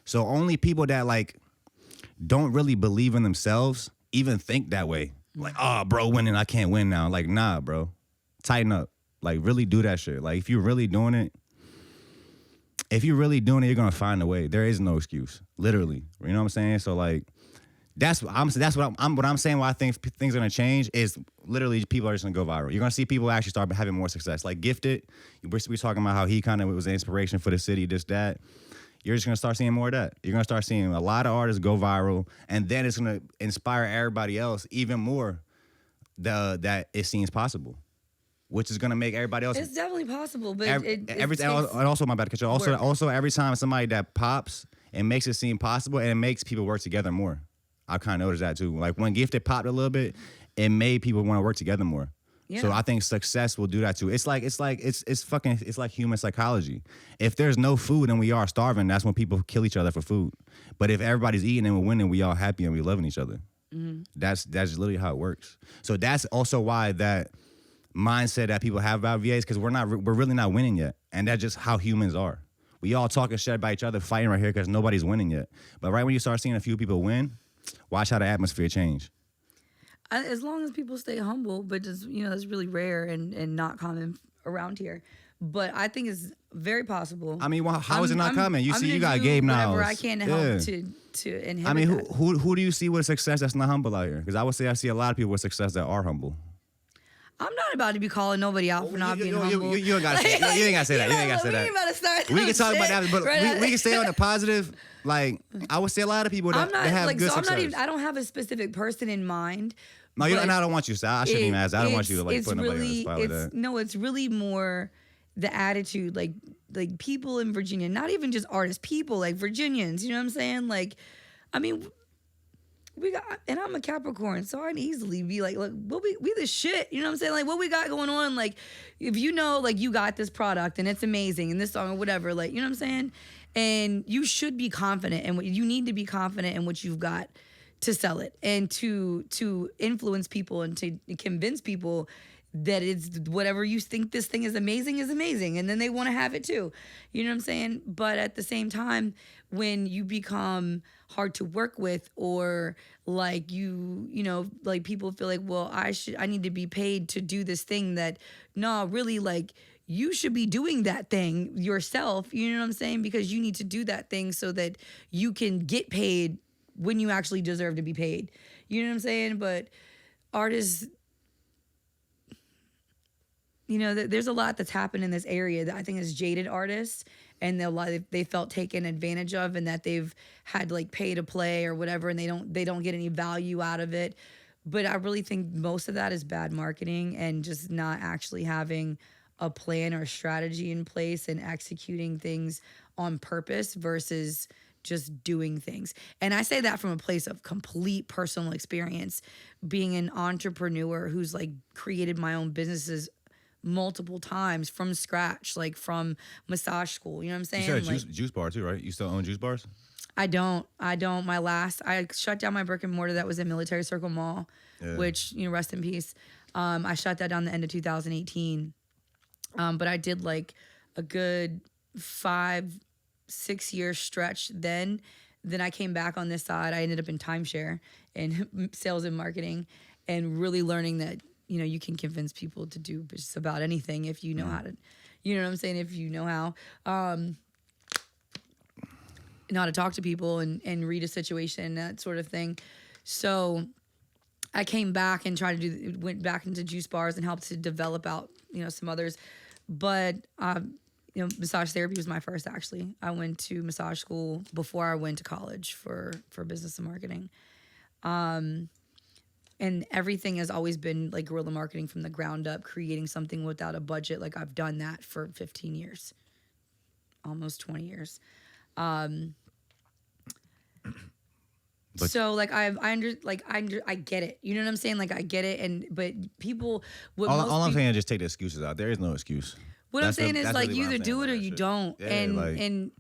So only people that, like, don't really believe in themselves even think that way. Like, oh, bro, winning, I can't win now. Like, nah, bro. Tighten up. Like, really do that shit. Like, if you're really doing it, you're going to find a way. There is no excuse. Literally. You know what I'm saying? So, like, that's what I'm saying. Why I think things are going to change is literally people are just going to go viral. You're going to see people actually start having more success. Like, Gifted, we're talking about how he kind of was an inspiration for the city, this, that. You're just going to start seeing more of that. You're going to start seeing a lot of artists go viral, and then it's going to inspire everybody else even more that it seems possible. Which is gonna make everybody else. It's definitely possible, but also my bad catch. Also every time somebody that pops, it makes it seem possible and it makes people work together more. I kind of noticed that too. Like when Gifted popped a little bit, it made people want to work together more. Yeah. So I think success will do that too. It's like human psychology. If there's no food and we are starving, that's when people kill each other for food. But if everybody's eating and we're winning, we all happy and we loving each other. That's literally how it works. So that's also why that mindset that people have about VAs, because we're really not winning yet, and that's just how humans are. We all talking shit about each other, fighting right here because nobody's winning yet. But right when you start seeing a few people win, watch how the atmosphere change. As long as people stay humble, but just that's really rare and not common around here. But I think it's very possible. I mean, how is it not common? You got Gabe now. Whatever I can to help to inhibit. I mean, that. who do you see with success that's not humble out here? Because I would say I see a lot of people with success that are humble. I'm not about to be calling nobody out for not being humble. You ain't gotta say that. You ain't gotta say that. You ain't gotta say that. We ain't about to start. We can talk about that, but we can stay on the positive. Like, I would say a lot of people that have good success. I don't have a specific person in mind. No, and I don't want you to say. I shouldn't even ask. I don't want you to put nobody on the spot like that. No, it's really more the attitude, like people in Virginia, not even just artists, people like Virginians. You know what I'm saying? Like, I mean. And I'm a Capricorn, so I'd easily be like, look, we the shit. You know what I'm saying? Like, what we got going on, like, if you know, like, you got this product and it's amazing and this song or whatever, like, you know what I'm saying? And you should be confident and you need to be confident in what you've got to sell it and to influence people and to convince people that it's whatever you think this thing is amazing, and then they want to have it too. You know what I'm saying? But at the same time, when you become hard to work with, or like like people feel like, well, I need to be paid to do this thing that, no, really, like, you should be doing that thing yourself. You know what I'm saying? Because you need to do that thing so that you can get paid when you actually deserve to be paid. You know what I'm saying? But artists, there's a lot that's happened in this area that I think is jaded artists, and they felt taken advantage of, and that they've had like pay to play or whatever, and they don't get any value out of it. But I really think most of that is bad marketing and just not actually having a plan or strategy in place and executing things on purpose versus just doing things. And I say that from a place of complete personal experience, being an entrepreneur who's like created my own businesses multiple times from scratch, like from massage school. You know what I'm saying? You said like, juice bar too, right? You still own juice bars? I don't. I shut down my brick and mortar that was in Military Circle Mall, which, rest in peace. I shut that down the end of 2018. But I did like a good 5-6 year stretch then. Then I came back on this side. I ended up in timeshare and sales and marketing and really learning that, you can convince people to do just about anything if you know how to, you know what I'm saying? If you know how to talk to people and read a situation, that sort of thing. So I came back and went back into juice bars and helped to develop out, some others. But, massage therapy was my first, actually. I went to massage school before I went to college for business and marketing. And everything has always been like guerrilla marketing from the ground up, creating something without a budget. Like I've done that for 15 years, almost 20 years. So like I get it. You know what I'm saying? Like I get it. But people, all I'm saying is just take the excuses out. There is no excuse. What I'm saying is like you either do it or you don't. Yeah, and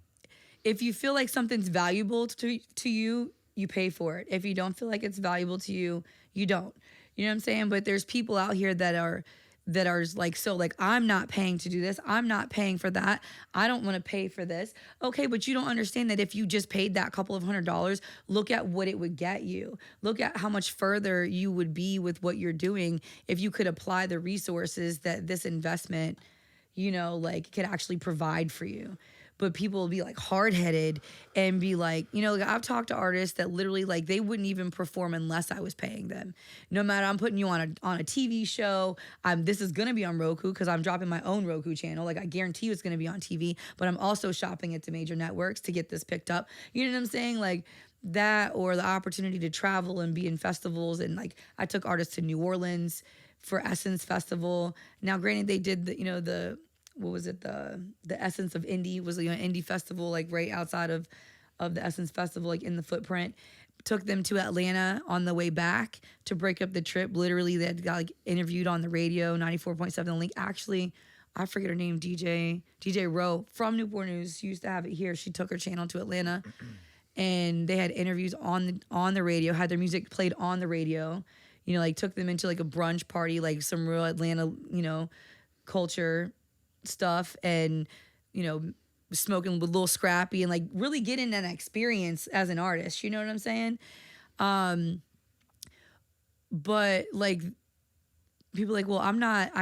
if you feel like something's valuable to you, you pay for it. If you don't feel like it's valuable to you, you don't. You know what I'm saying? But there's people out here that are like, so like, I'm not paying to do this. I'm not paying for that. I don't want to pay for this. Okay, but you don't understand that if you just paid that couple of $100s, look at what it would get you. Look at how much further you would be with what you're doing if you could apply the resources that this investment, like could actually provide for you. But people will be like hard-headed and be like, like I've talked to artists that literally like they wouldn't even perform unless I was paying them. No matter, I'm putting you on a TV show. This is gonna be on Roku because I'm dropping my own Roku channel. Like I guarantee you it's gonna be on TV, but I'm also shopping it to major networks to get this picked up. You know what I'm saying? Like that, or the opportunity to travel and be in festivals. And like I took artists to New Orleans for Essence Festival. Now, granted, they did the what was it? The Essence of Indie was an indie festival, like right outside of the Essence Festival, like in the footprint. Took them to Atlanta on the way back to break up the trip. Literally, they got like interviewed on the radio, 94.7 The Link. Actually, I forget her name, DJ Rowe from Newport News. She used to have it here. She took her channel to Atlanta, and they had interviews on the radio, had their music played on the radio. Like took them into like a brunch party, like some real Atlanta, culture stuff, and smoking with Lil Scrappy and like really getting an experience as an artist. You know what I'm saying? But like people are like, well, I'm not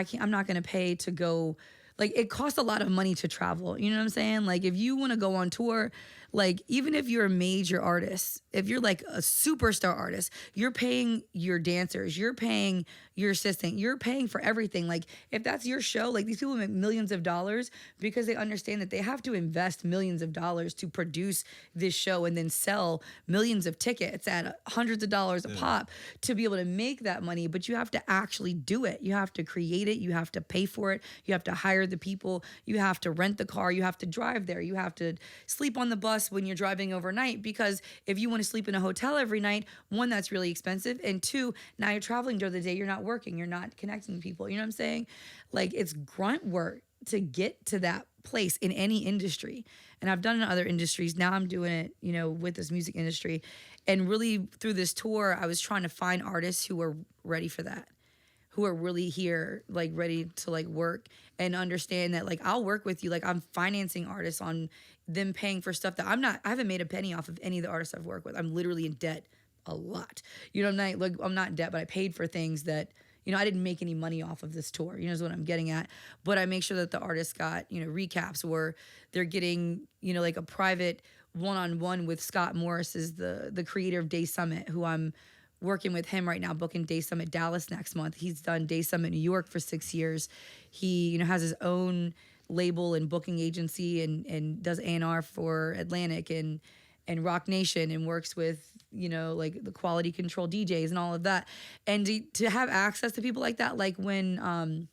gonna pay to go. Like it costs a lot of money to travel. You know what I'm saying? Like if you want to go on tour, like even if you're a major artist, if you're like a superstar artist, you're paying your dancers, you're paying your assistant, you're paying for everything. Like if that's your show, like these people make millions of dollars because they understand that they have to invest millions of dollars to produce this show and then sell millions of tickets at hundreds of dollars a pop to be able to make that money. But you have to actually do it. You have to create it. You have to pay for it. You have to hire the people. You have to rent the car. You have to drive there. You have to sleep on the bus when you're driving overnight, because if you want to sleep in a hotel every night, one, that's really expensive, and two, now you're traveling during the day, you're not working, you're not connecting with people. You know what I'm saying? Like it's grunt work to get to that place in any industry. And I've done it in other industries. Now I'm doing it, with this music industry. And really through this tour, I was trying to find artists who are ready for that, who are really here, like ready to like work and understand that like I'll work with you. Like I'm financing artists on them paying for stuff that I haven't made a penny off of any of the artists I've worked with. I'm literally in debt a lot. I'm not in debt, but I paid for things that, I didn't make any money off of this tour, is what I'm getting at. But I make sure that the artists got, recaps, or they're getting, like a private one-on-one with Scott Morris, is the creator of Day Summit, who I'm working with him right now, booking Day Summit Dallas next month. He's done Day Summit New York for 6 years. He, has his own label and booking agency and does A&R for Atlantic. And and Rock Nation and works with, you know, like the quality control DJs and all of that. And to have access to people like that, like when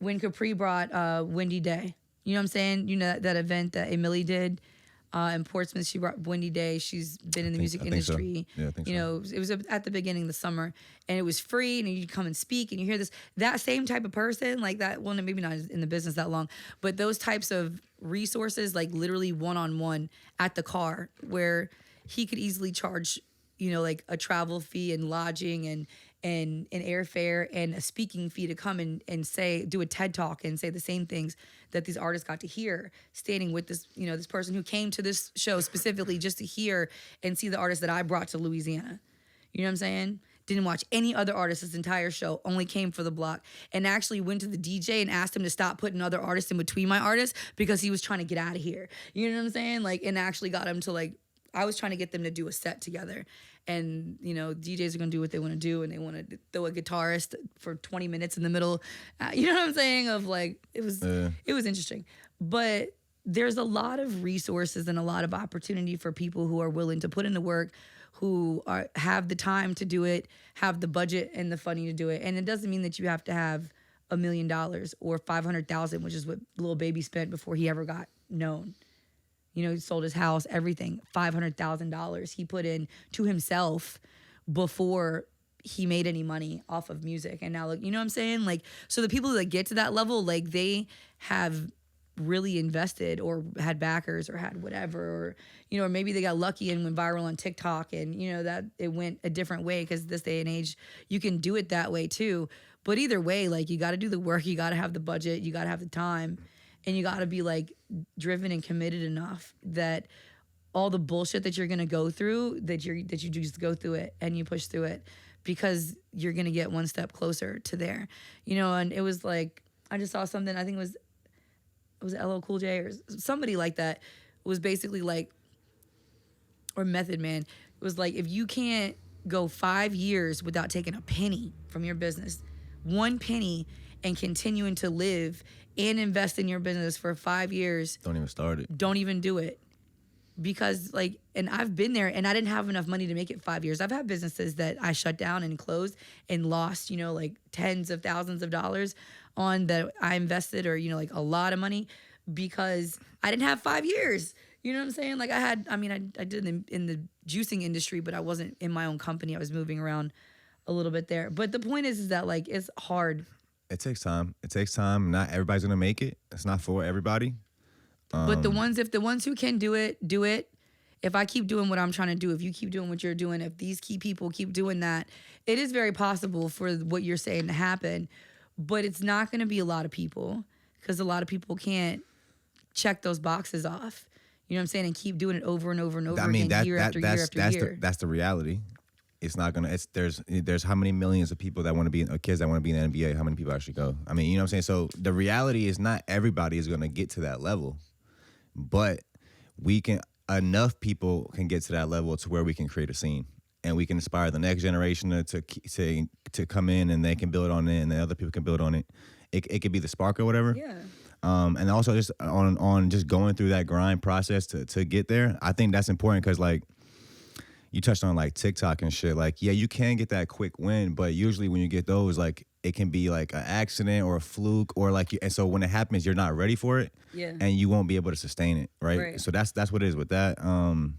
Capri brought Windy Day, you know what I'm saying? You know, that event that Emily did in Portsmouth, she brought Windy Day. She's been in the music industry. So. Yeah, I think you know, it was at the beginning of the summer, and it was free, and you come and speak, and you hear this. That same type of person, like that, well, maybe not in the business that long, but those types of resources, like literally one-on-one at the car, where he could easily charge, you know, like a travel fee and lodging and airfare and a speaking fee to come and say, do a TED talk and say the same things that these artists got to hear, standing with this, you know, this person who came to this show specifically just to hear and see the artist that I brought to Louisiana. You know what I'm saying? Didn't watch any other artists this entire show, only came for the block, and actually went to the DJ and asked him to stop putting other artists in between my artists because he was trying to get out of here. You know what I'm saying? Like, and actually got him to, like, I was trying to get them to do a set together. And, you know, DJs are going to do what they want to do, and they want to throw a guitarist for 20 minutes in the middle. You know what I'm saying? Of like, it was interesting. But there's a lot of resources and a lot of opportunity for people who are willing to put in the work, who have the time to do it, have the budget and the funding to do it. And it doesn't mean that you have to have $1 million or $500,000, which is what Lil Baby spent before he ever got known. You know, he sold his house, everything, $500,000 he put in to himself before he made any money off of music. And now, look, you know what I'm saying? Like, so the people that get to that level, like, they have really invested or had backers or had whatever, or, you know, or maybe they got lucky and went viral on TikTok, and, you know, that it went a different way, because this day and age, you can do it that way too. But either way, like, you got to do the work, you got to have the budget, you got to have the time. And you got to be, like, driven and committed enough that all the bullshit that you're going to go through, that you just go through it and you push through it, because you're going to get one step closer to there. You know, and it was like, I just saw something, I think it was LL Cool J or somebody like that, was basically like, or Method Man, it was like, if you can't go 5 years without taking a penny from your business, 1 penny, and continuing to live and invest in your business for 5 years. Don't even start it. Don't even do it. Because, like, and I've been there, and I didn't have enough money to make it 5 years. I've had businesses that I shut down and closed and lost, you know, like tens of thousands of dollars on that I invested, or, you know, like a lot of money, because I didn't have 5 years. You know what I'm saying? Like, I did in the juicing industry, but I wasn't in my own company. I was moving around a little bit there. But the point is that, like, it's hard. It takes time. It takes time. Not everybody's gonna make it. It's not for everybody. But if the ones who can do it, do it. If I keep doing what I'm trying to do, if you keep doing what you're doing, if these key people keep doing that, it is very possible for what you're saying to happen. But it's not gonna be a lot of people, because a lot of people can't check those boxes off. You know what I'm saying? And keep doing it over and over and over again, year after year. That's the reality. It's not gonna. There's how many millions of people that want to be kids that want to be in the NBA. How many people actually go? I mean, you know what I'm saying. So the reality is not everybody is gonna get to that level, but enough people can get to that level to where we can create a scene, and we can inspire the next generation to come in, and they can build on it, and the other people can build on it. It could be the spark or whatever. Yeah. And also just on just going through that grind process to get there. I think that's important, because, like, you touched on, like, TikTok and shit. Like, yeah, you can get that quick win, but usually when you get those, like, it can be like an accident or a fluke, or like, and so when it happens, you're not ready for it, yeah, and you won't be able to sustain it, right? So that's what it is with that. And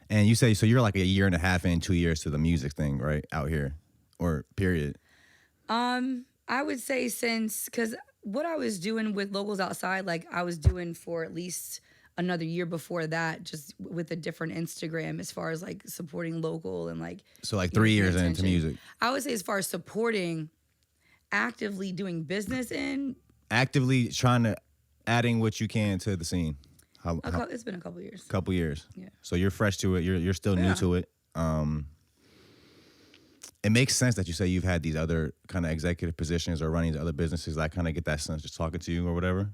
you say, so you're like 1.5 years in, 2 years to the music thing, right, out here, or period? I would say because what I was doing with Locals Outside, like, I was doing for at least another year before that, just with a different Instagram, as far as, like, supporting local and, like, so, like, 3 years into music. I would say, as far as supporting, actively doing business in, actively trying to adding what you can to the scene. It's been a couple years. Couple years. Yeah. So you're fresh to it. You're still new to it. It makes sense that you say you've had these other kind of executive positions or running other businesses. I kind of get that sense just talking to you or whatever.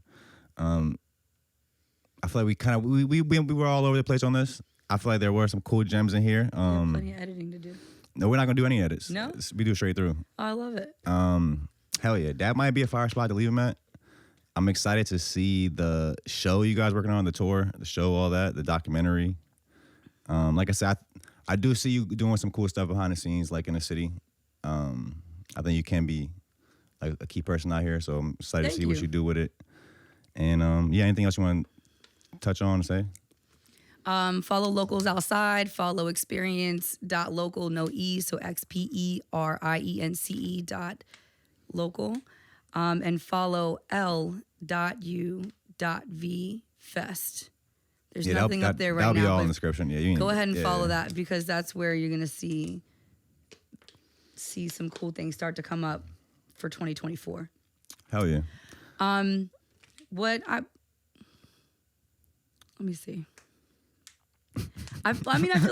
I feel like we were all over the place on this. I feel like there were some cool gems in here. Plenty of editing to do. No, we're not gonna do any edits. No, we do it straight through. Oh, I love it. Hell yeah, that might be a fire spot to leave him at. I'm excited to see the show you guys working on, the tour, the show, all that, the documentary. Like I said, I do see you doing some cool stuff behind the scenes, like in the city. I think you can be like a key person out here, so I'm excited to see what you do with it. And yeah, anything else you want to touch on and say? Follow Locals Outside. Follow experience.local, no E, so XPERIENCE.local. And follow L.U.V.fest. There's nothing up there right now. That'll be all in the description. Yeah, go ahead and follow that, because that's where you're going to see some cool things start to come up for 2024. Hell yeah. Let me see. I mean, I feel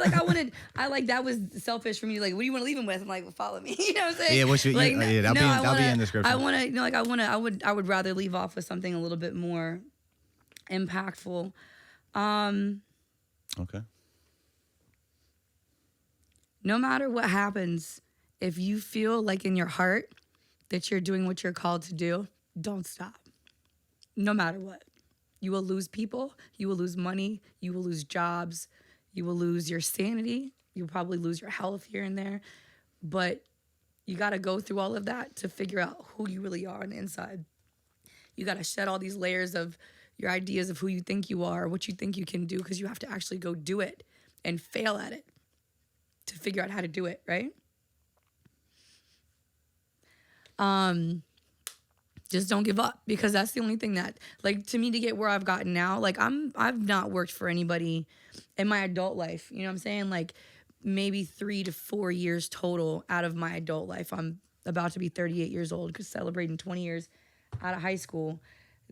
like that was selfish for me. Like, what do you want to leave him with? I'm like, well, follow me. You know what I'm saying? Yeah, that'll be in the description. I would rather leave off with something a little bit more impactful. Okay. No matter what happens, if you feel like in your heart that you're doing what you're called to do, don't stop. No matter what. You will lose people, you will lose money, you will lose jobs, you will lose your sanity, you'll probably lose your health here and there. But you got to go through all of that to figure out who you really are on the inside. You got to shed all these layers of your ideas of who you think you are, what you think you can do, because you have to actually go do it and fail at it to figure out how to do it, right? Just don't give up, because that's the only thing that, like, to me, to get where I've gotten now, like, I've not worked for anybody in my adult life. You know what I'm saying? Like, maybe 3 to 4 years total out of my adult life. I'm about to be 38 years old, because celebrating 20 years out of high school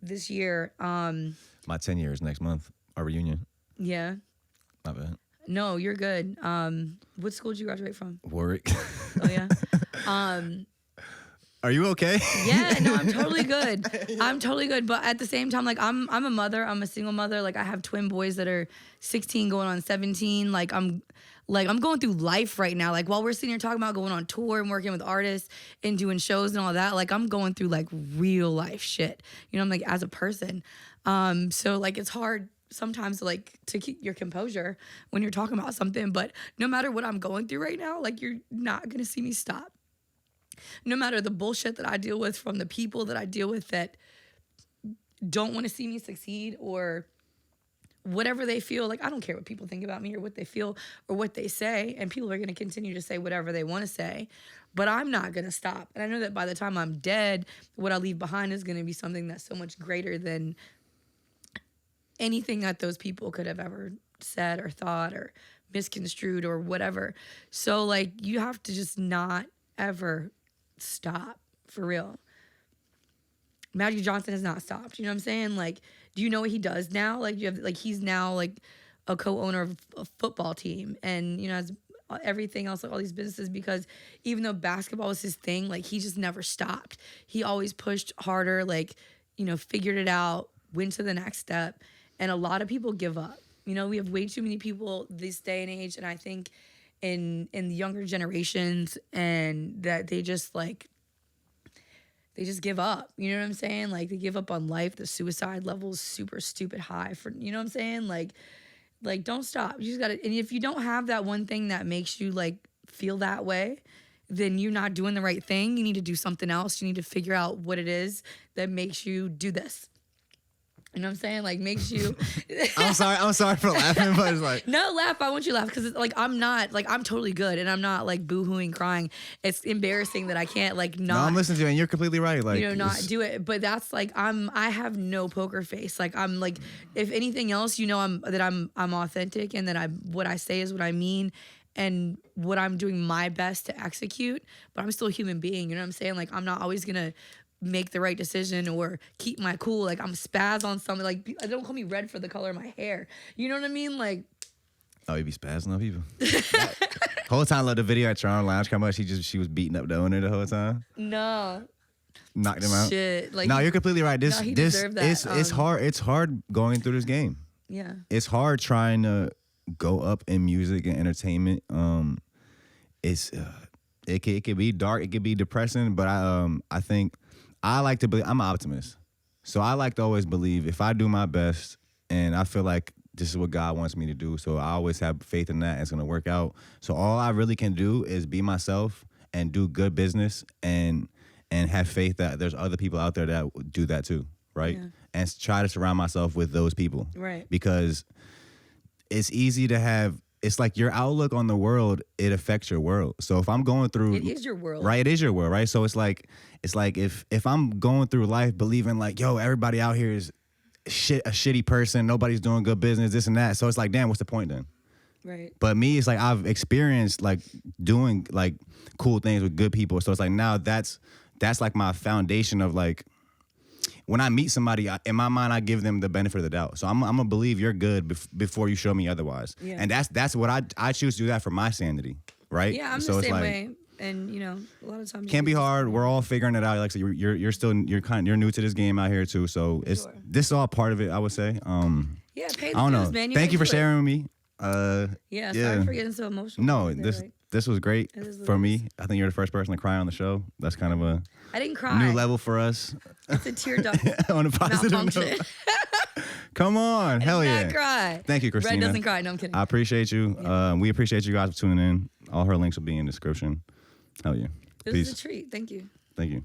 this year. My 10 years next month, our reunion. Yeah. My bad. No, you're good. What school did you graduate from? Warwick. Oh, yeah. Are you okay? Yeah, no, I'm totally good. I'm totally good. But at the same time, like, I'm a mother. I'm a single mother. Like, I have twin boys that are 16 going on 17. Like, I'm going through life right now. Like, while we're sitting here talking about going on tour and working with artists and doing shows and all that, like, I'm going through, like, real life shit. You know, I'm like, as a person. So, like, it's hard sometimes to keep your composure when you're talking about something. But no matter what I'm going through right now, like, you're not going to see me stop. No matter the bullshit that I deal with from the people that I deal with that don't want to see me succeed, or whatever they feel. Like, I don't care what people think about me or what they feel or what they say. And people are going to continue to say whatever they want to say. But I'm not going to stop. And I know that by the time I'm dead, what I leave behind is going to be something that's so much greater than anything that those people could have ever said or thought or misconstrued or whatever. So, like, you have to just not ever stop, for real. Magic Johnson has not stopped. You know what I'm saying? Like, do you know what he does now? Like, you have, like, he's now like a co-owner of a football team, and, you know, has everything else, like all these businesses, because even though basketball was his thing, like, he just never stopped. He always pushed harder, like, you know, figured it out, went to the next step. And a lot of people give up. You know, we have way too many people this day and age, and I think in the younger generations, and that they just give up. You know what I'm saying? Like, they give up on life. The suicide level is super stupid high for, you know what I'm saying? Like don't stop. You just gotta, and if you don't have that one thing that makes you like feel that way, then you're not doing the right thing. You need to do something else. You need to figure out what it is that makes you do this. You know what I'm saying? Like, makes you... I'm sorry for laughing, but it's like... No, laugh. I want you to laugh, because, like, I'm not... Like, I'm totally good, and I'm not, like, boo-hooing, crying. It's embarrassing that I can't, like, not... No, I'm listening to you, and you're completely right. Like, you know, not do it. But that's, like, I have no poker face. Like, I'm, like... If anything else, you know, I'm authentic, and that what I say is what I mean, and what I'm doing my best to execute. But I'm still a human being, you know what I'm saying? Like, I'm not always gonna make the right decision or keep my cool. Like, I'm spaz on something. Like, don't call me red for the color of my hair. You know what I mean? Like, oh, you be spazzing on people. Whole time I love the video at Toronto Lounge. How much she was beating up the owner the whole time. No, knocked him out. Shit. Like, no, you're completely right. He deserved that. It's hard. It's hard going through this game. Yeah, it's hard trying to go up in music and entertainment. It could be dark. It could be depressing. But I think. I like to believe, I'm an optimist. So I like to always believe if I do my best and I feel like this is what God wants me to do, so I always have faith in that and it's going to work out. So all I really can do is be myself and do good business and have faith that there's other people out there that do that too, right? Yeah. And try to surround myself with those people. Right. Because it's easy to have, it's like your outlook on the world, it affects your world. So if I'm going through, It is your world. right? It is your world, right? So it's like if I'm going through life believing like, yo, everybody out here is a shitty person, nobody's doing good business, this and that. So it's like, damn, what's the point then? Right. But me, it's like I've experienced like doing like cool things with good people. So it's like now that's like my foundation of like, when I meet somebody, in my mind, I give them the benefit of the doubt. So I'm gonna believe you're good before you show me otherwise. Yeah. And that's what I choose to do that for my sanity, right? Yeah, I'm so the it's same like, way. And a lot of times can't be hard. We're all figuring it out. Like so you're new to this game out here too. So this is all part of it, I would say. Yeah, pay the I don't dues, know. man. Thank you for sharing with me. Yeah, sorry for getting so emotional. No, They're this was great for me. I think you're the first person to cry on the show. That's kind of a I didn't cry. new level for us. It's a tear duct On a positive malfunction. note. Come on, hell I did yeah! not cry. Thank you, Christina. Red doesn't cry. No, I'm kidding. I appreciate you. We appreciate you guys for tuning in. All her links will be in the description. Hell yeah! This Peace. is a treat. Thank you. Thank you.